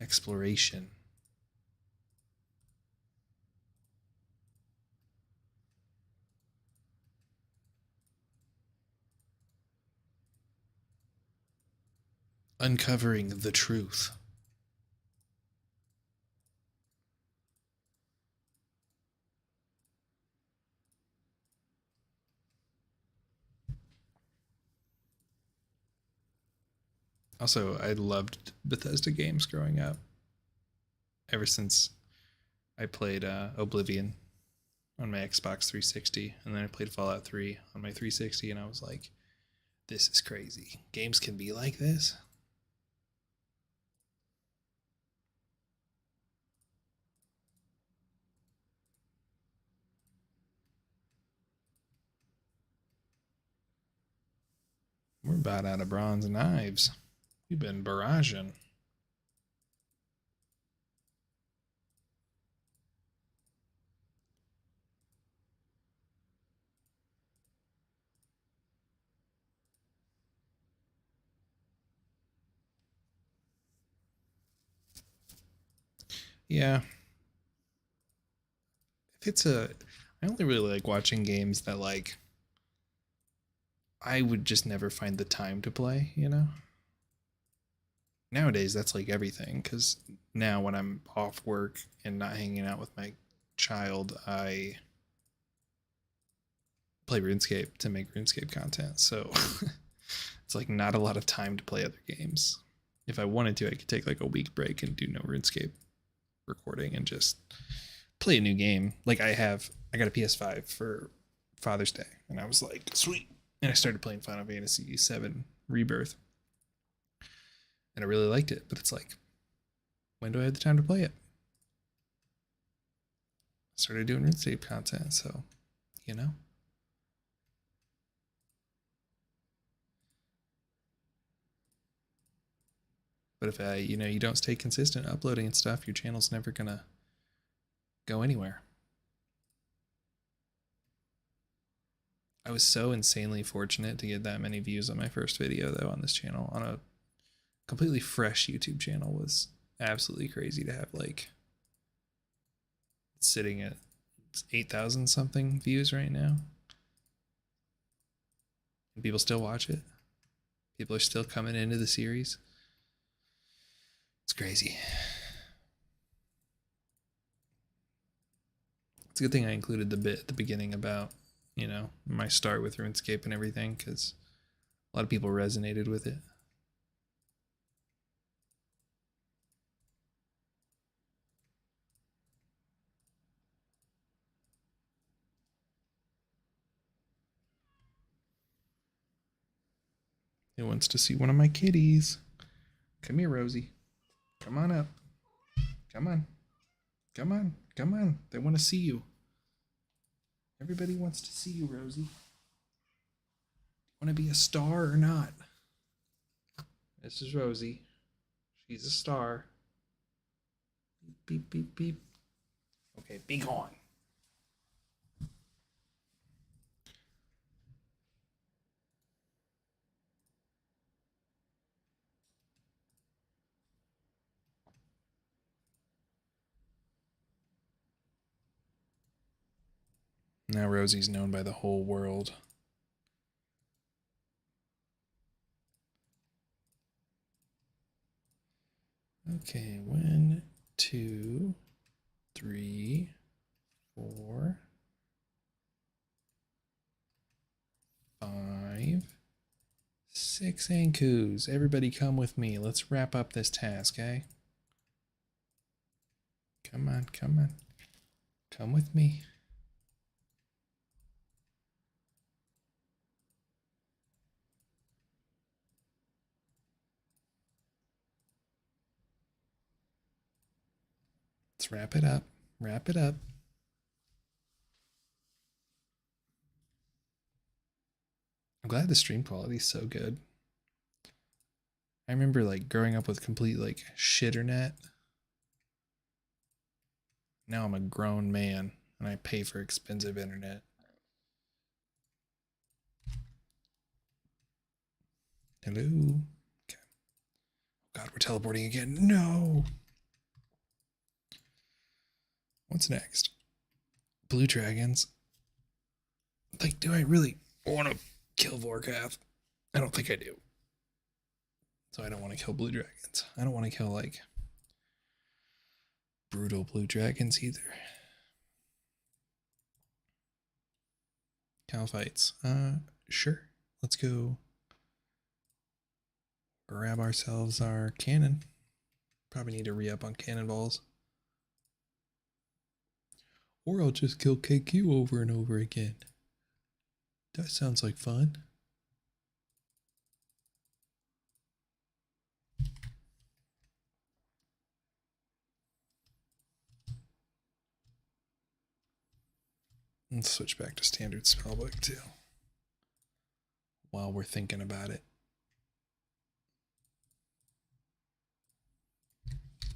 exploration. Uncovering the truth. Also, I loved Bethesda games growing up. Ever since I played Oblivion on my Xbox 360, and then I played Fallout 3 on my 360, and I was like, this is crazy. Games can be like this. We're about out of bronze knives. We've been barraging. Yeah. if it's a, I only really like watching games that like I would just never find the time to play, you know? Nowadays that's like everything, because now when I'm off work and not hanging out with my child, I play RuneScape to make RuneScape content. So it's like not a lot of time to play other games. If I wanted to, I could take like a week break and do no RuneScape recording and just play a new game. Like I got a PS5 for Father's Day, and I was like, sweet. And I started playing Final Fantasy VII Rebirth, and I really liked it. But it's like, when do I have the time to play it? I started doing RuneScape content, so you know. But if you don't stay consistent uploading and stuff, your channel's never gonna go anywhere. I was so insanely fortunate to get that many views on my first video though on this channel. On a completely fresh YouTube channel was absolutely crazy to have like sitting at 8,000 something views right now. And people still watch it. People are still coming into the series. It's crazy. It's a good thing I included the bit at the beginning about, my start with RuneScape and everything, because a lot of people resonated with it. Who wants to see one of my kitties? Come here, Rosie. Come on up. Come on. Come on. Come on. They want to see you. Everybody wants to see you, Rosie. Want to be a star or not? This is Rosie. She's a star. Beep, beep, beep. Okay, be gone. Now Rosie's known by the whole world. Okay, 1, 2, 3, 4, 5, 6 Ankus. Everybody come with me. Let's wrap up this task, eh? Come on, come on. Come with me. Let's wrap it up. Wrap it up. I'm glad the stream quality is so good. I remember like growing up with complete like shitternet. Now I'm a grown man and I pay for expensive internet. Hello. Okay. God, we're teleporting again. No. What's next? Blue dragons. Like, do I really want to kill Vorkath? I don't think I do. So I don't want to kill blue dragons. I don't want to kill like brutal blue dragons either. Calphites. Sure. Let's go grab ourselves our cannon. Probably need to re-up on cannonballs. Or I'll just kill KQ over and over again. That sounds like fun. Let's switch back to standard spellbook too, while we're thinking about it.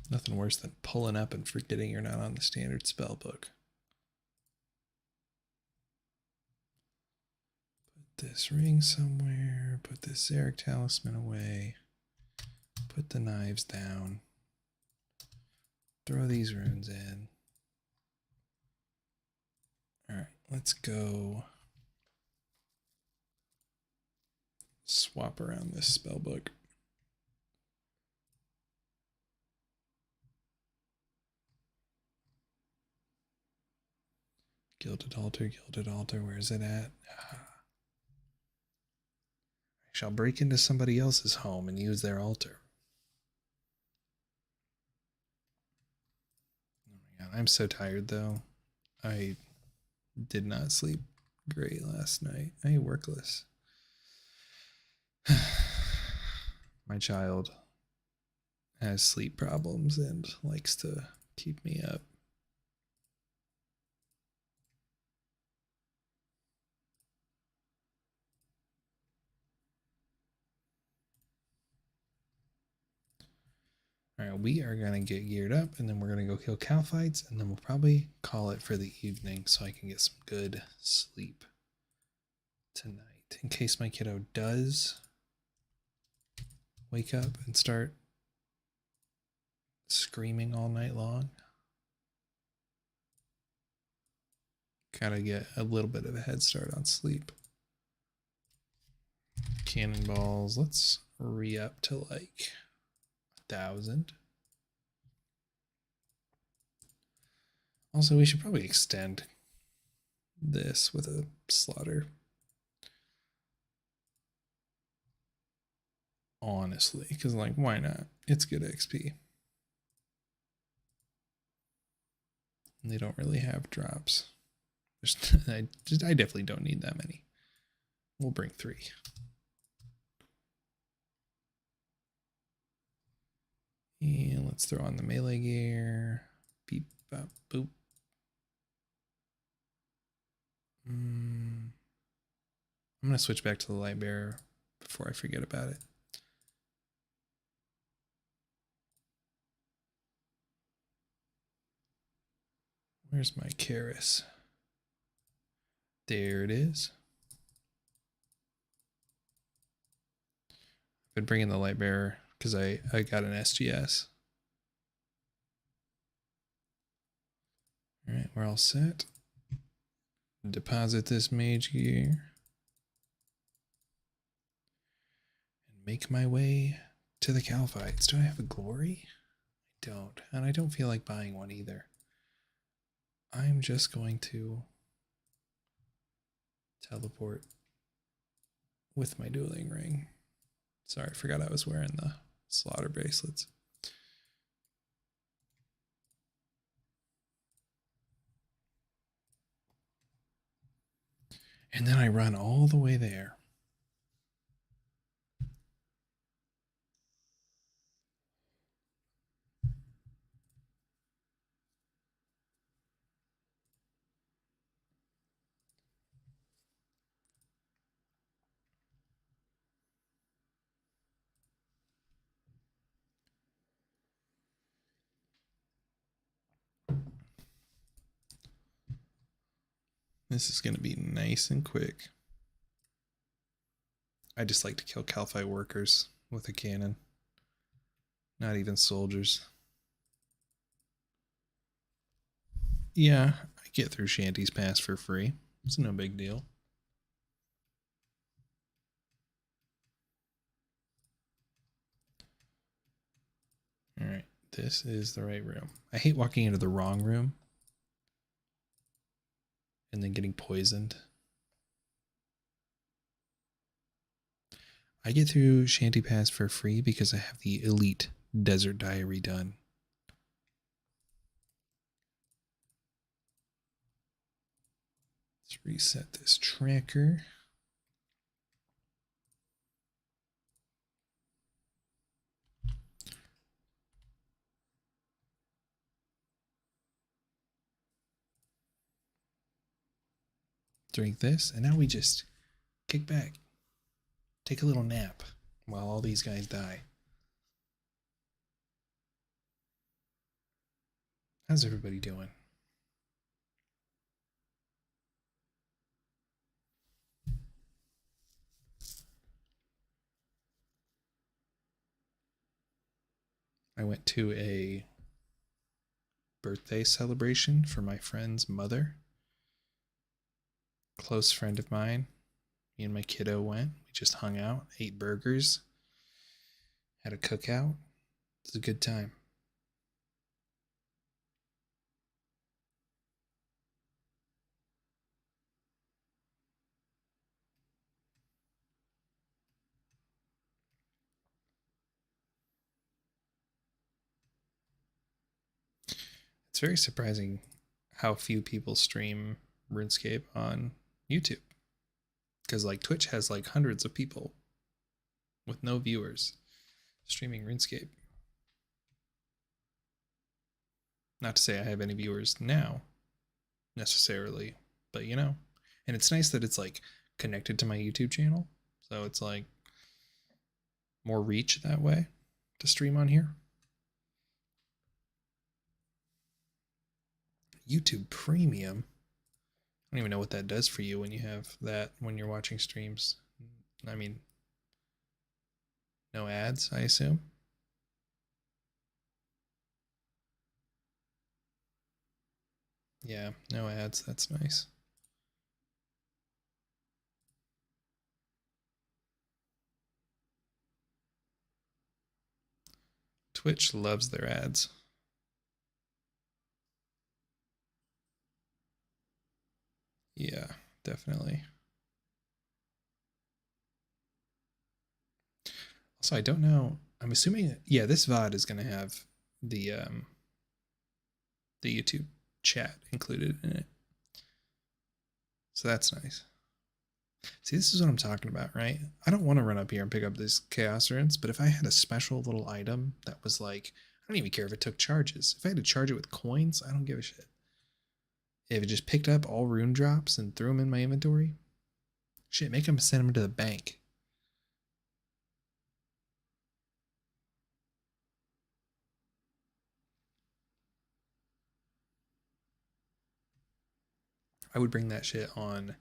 Nothing worse than pulling up and forgetting you're not on the standard spellbook. Put this ring somewhere, put this Xeric talisman away, put the knives down, throw these runes in. All right, let's go swap around this spell book. Gilded altar, where's it at? I shall break into somebody else's home and use their altar. Oh my god, I'm so tired though. I did not sleep great last night. I am workless. My child has sleep problems and likes to keep me up. All right, we are going to get geared up and then we're going to go kill cow fights and then we'll probably call it for the evening so I can get some good sleep tonight in case my kiddo does wake up and start screaming all night long. Gotta get a little bit of a head start on sleep. Cannonballs, let's re-up to like 1,000. Also, we should probably extend this with a slaughter. Honestly, because like, why not? It's good XP. And they don't really have drops. I definitely don't need that many. We'll bring 3. And let's throw on the melee gear. Beep, bop, boop. I'm going to switch back to the light bearer before I forget about it. Where's my Karis? There it is. I've been bringing the light bearer because I got an SGS. All right, we're all set. Deposit this mage gear. And make my way to the cow fights. Do I have a glory? I don't. And I don't feel like buying one either. I'm just going to teleport with my dueling ring. Sorry, I forgot I was wearing the slaughter bracelets. And then I run all the way there. This is going to be nice and quick. I just like to kill Calphi workers with a cannon. Not even soldiers. Yeah, I get through Shanty's Pass for free. It's no big deal. Alright, this is the right room. I hate walking into the wrong room and then getting poisoned. I get through Shanty Pass for free because I have the Elite Desert Diary done. Let's reset this tracker. Drink this, and now we just kick back. Take a little nap while all these guys die. How's everybody doing? I went to a birthday celebration for my friend's mother. Close friend of mine. Me and my kiddo went. We just hung out, ate burgers, had a cookout. It was a good time. It's very surprising how few people stream RuneScape on YouTube. Because like Twitch has like hundreds of people with no viewers streaming RuneScape. Not to say I have any viewers now necessarily, but you know. And it's nice that it's like connected to my YouTube channel. So it's like more reach that way to stream on here. YouTube Premium. I don't even know what that does for you when you have that when you're watching streams. I mean, no ads, I assume. Yeah, no ads. That's nice. Twitch loves their ads. Yeah, definitely. Also, I don't know. I'm assuming, yeah, this VOD is going to have the the YouTube chat included in it. So that's nice. See, this is what I'm talking about, right? I don't want to run up here and pick up these chaos runes, but if I had a special little item that was like, I don't even care if it took charges. If I had to charge it with coins, I don't give a shit. If it just picked up all rune drops and threw them in my inventory, shit, make them send them to the bank. I would bring that shit on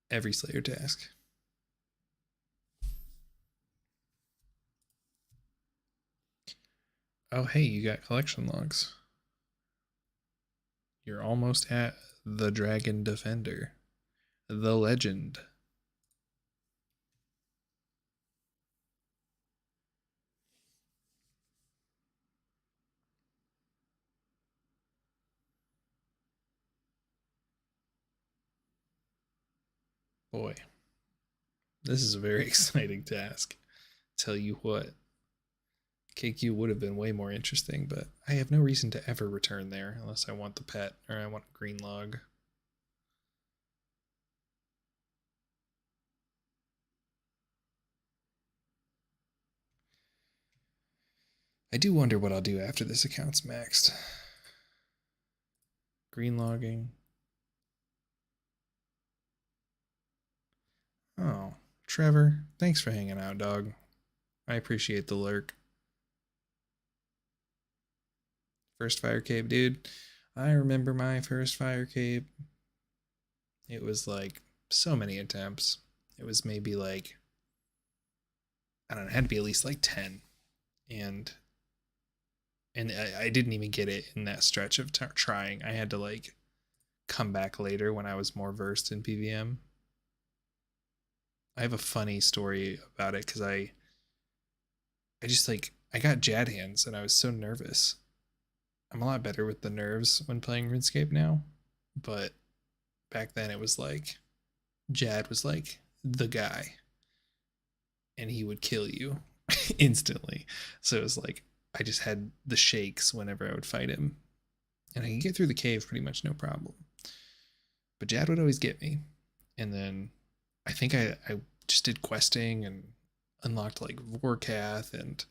every Slayer task. Oh, hey, you got collection logs. You're almost at the Dragon Defender, the legend. Boy, this is a very exciting task. Tell you what, KQ would have been way more interesting, but I have no reason to ever return there unless I want the pet or I want a green log. I do wonder what I'll do after this account's maxed. Green logging. Oh, Trevor, thanks for hanging out, dog. I appreciate the lurk. First fire cape, dude. I remember my first fire cape. It was like so many attempts. It was maybe like, I don't know, it had to be at least like 10. And I didn't even get it in that stretch of trying. I had to like come back later when I was more versed in PVM. I have a funny story about it because I just like I got Jad hands and I was so nervous. I'm a lot better with the nerves when playing RuneScape now, but back then it was like Jad was like the guy and he would kill you instantly. So it was like I just had the shakes whenever I would fight him. And I could get through the cave pretty much no problem. But Jad would always get me. And then I think I just did questing and unlocked like Vorkath, and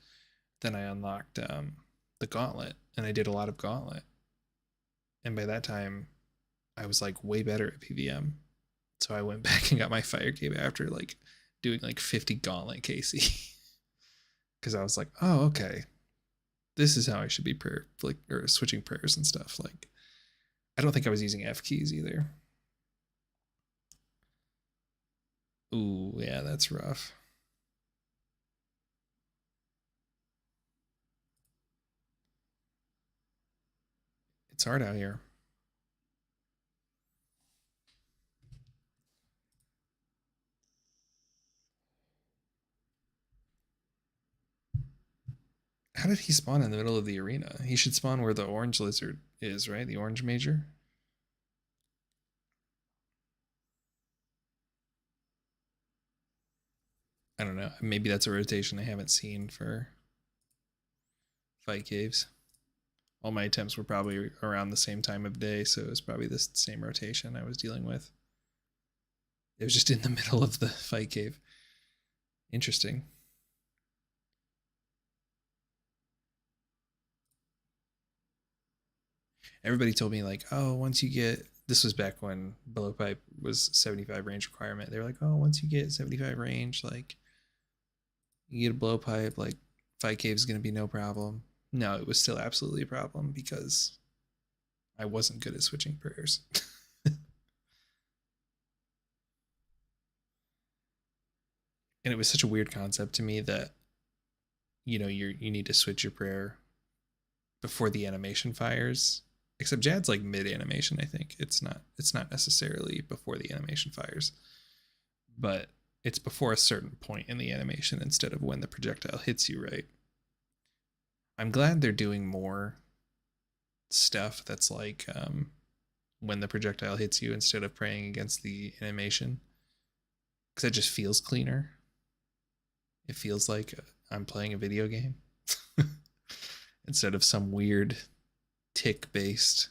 then I unlocked the Gauntlet, and I did a lot of Gauntlet. And by that time, I was like way better at PVM. So I went back and got my fire cape after like doing like 50 Gauntlet KC. Because I was like, oh, okay. This is how I should be prayer, like, or switching prayers and stuff. Like, I don't think I was using F keys either. Ooh, yeah, that's rough. It's hard out here. How did he spawn in the middle of the arena? He should spawn where the orange lizard is, right? The orange major? I don't know. Maybe that's a rotation I haven't seen for fight caves. All my attempts were probably around the same time of day, so it was probably the same rotation I was dealing with. It was just in the middle of the fight cave. Interesting. Everybody told me like, oh, once you get, this was back when blowpipe was 75 range requirement. They were like, oh, once you get 75 range, like you get a blowpipe, like fight cave is gonna be no problem. No, it was still absolutely a problem because I wasn't good at switching prayers. And it was such a weird concept to me that you need to switch your prayer before the animation fires. Except Jad's like mid animation, I think. It's not necessarily before the animation fires. But it's before a certain point in the animation instead of when the projectile hits you, right? I'm glad they're doing more stuff that's like when the projectile hits you instead of praying against the animation. Because it just feels cleaner. It feels like I'm playing a video game instead of some weird tick based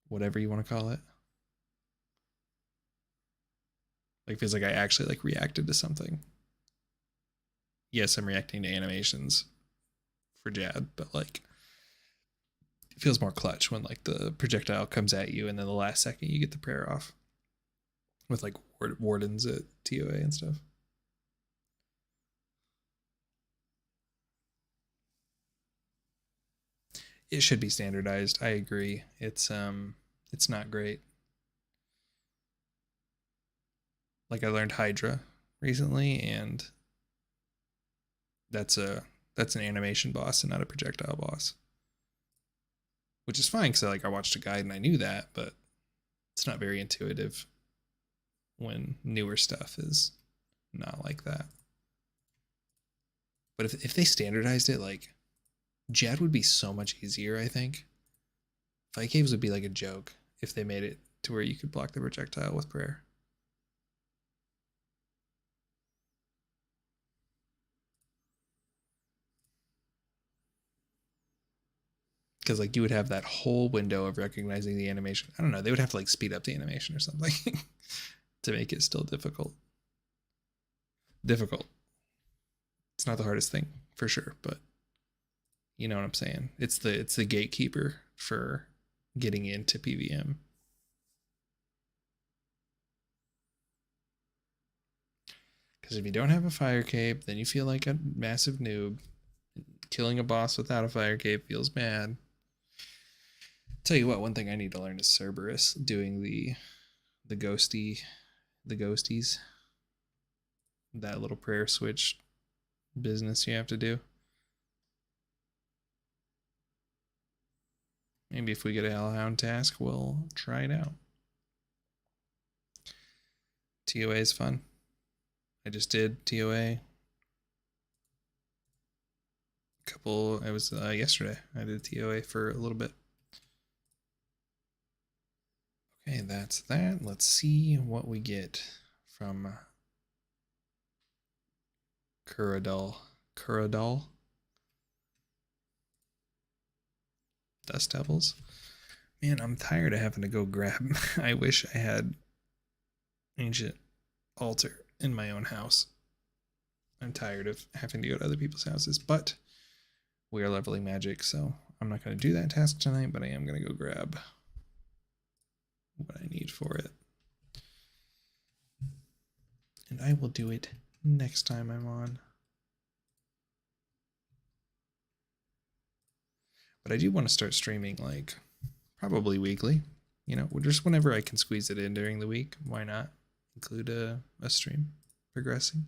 whatever you want to call it. Like feels like I actually like reacted to something. Yes, I'm reacting to animations for Jad, but like it feels more clutch when like the projectile comes at you and then the last second you get the prayer off with like wardens at TOA and stuff. It should be standardized. I agree. It's not great. Like I learned Hydra recently, and that's an animation boss and not a projectile boss, which is fine because I watched a guide and I knew that, but it's not very intuitive when newer stuff is not like that. But if they standardized it, like Jad would be so much easier. I think fight caves would be like a joke if they made it to where you could block the projectile with prayer. Because like you would have that whole window of recognizing the animation. I don't know. They would have to like speed up the animation or something to make it still difficult. Difficult. It's not the hardest thing for sure, but you know what I'm saying. It's the gatekeeper for getting into PVM. Because if you don't have a fire cape, then you feel like a massive noob. Killing a boss without a fire cape feels bad. Tell you what, one thing I need to learn is Cerberus doing the ghosties, that little prayer switch business you have to do. Maybe if we get a Hellhound task, we'll try it out. TOA is fun. I just did TOA. It was yesterday. I did TOA for a little bit. Okay, that's that. Let's see what we get from Kuradal. Dust Devils. Man, I'm tired of having to go grab. I wish I had Ancient Altar in my own house. I'm tired of having to go to other people's houses, but we are leveling magic, so I'm not going to do that task tonight, but I am going to go grab what I need for it. And I will do it next time I'm on. But I do want to start streaming like probably weekly. You know, just whenever I can squeeze it in during the week. Why not include a stream progressing?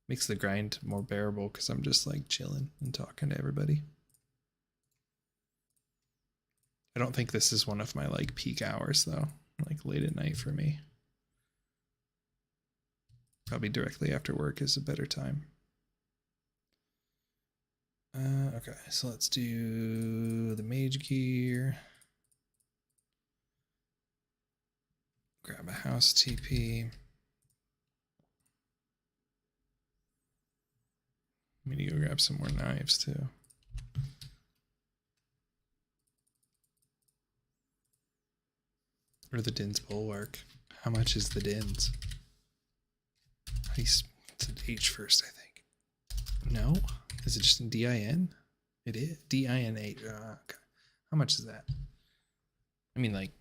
Makes the grind more bearable because I'm just like chilling and talking to everybody. I don't think this is one of my like peak hours though, like late at night for me. Probably directly after work is a better time. Okay, so let's do the mage gear. Grab a house TP. I'm gonna go grab some more knives too. Or the Din's Bulwark. How much is the Din's? It's an H first, I think. No? Is it just in DIN? It is? DINH. Okay. How much is that? I mean, like,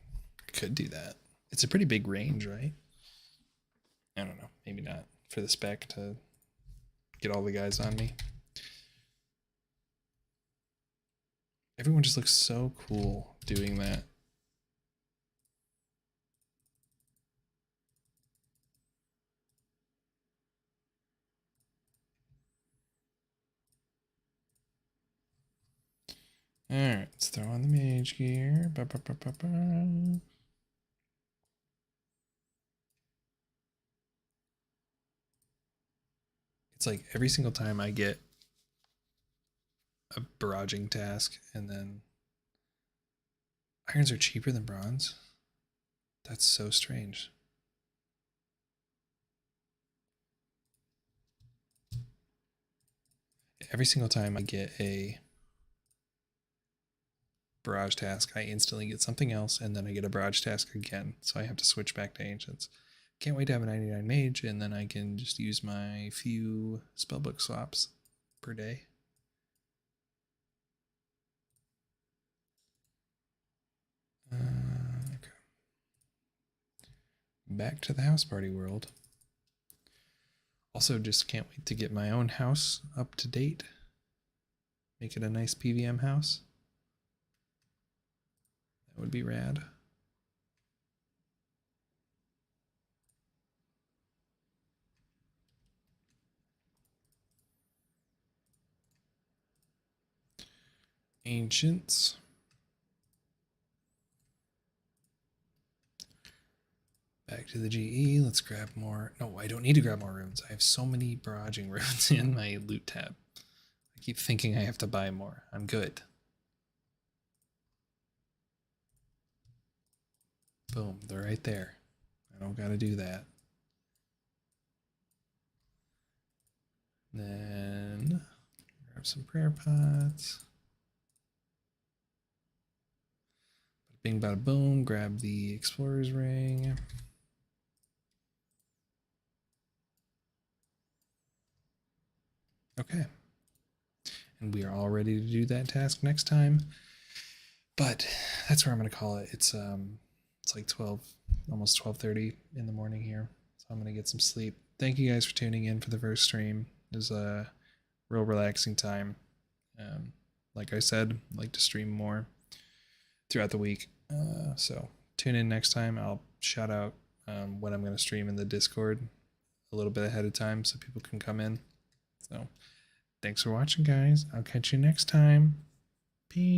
I could do that. It's a pretty big range, right? I don't know. Maybe not for the spec to get all the guys on me. Everyone just looks so cool doing that. Alright, let's throw on the mage gear. Ba, ba, ba, ba, ba. It's like every single time I get a barraging task and then irons are cheaper than bronze. That's so strange. Every single time I get a barrage task, I instantly get something else, and then I get a barrage task again. So I have to switch back to ancients. Can't wait to have a 99 mage, and then I can just use my few spellbook swaps per day. Okay. Back to the house party world. Also, just can't wait to get my own house up to date. Make it a nice PVM house. That would be rad. Ancients. Back to the GE. Let's grab more. No, I don't need to grab more runes. I have so many barraging runes in my loot tab. I keep thinking I have to buy more. I'm good. Boom, they're right there. I don't gotta do that. Then grab some prayer pots. Bing bada boom, grab the explorer's ring. Okay. And we are all ready to do that task next time. But that's where I'm gonna call it. It's like 12, almost 12:30 in the morning here. So I'm gonna get some sleep. Thank you guys for tuning in for the first stream. It was a real relaxing time. Like I said, I like to stream more throughout the week. So tune in next time. I'll shout out when I'm going to stream in the Discord a little bit ahead of time so people can come in. So thanks for watching, guys. I'll catch you next time. Peace.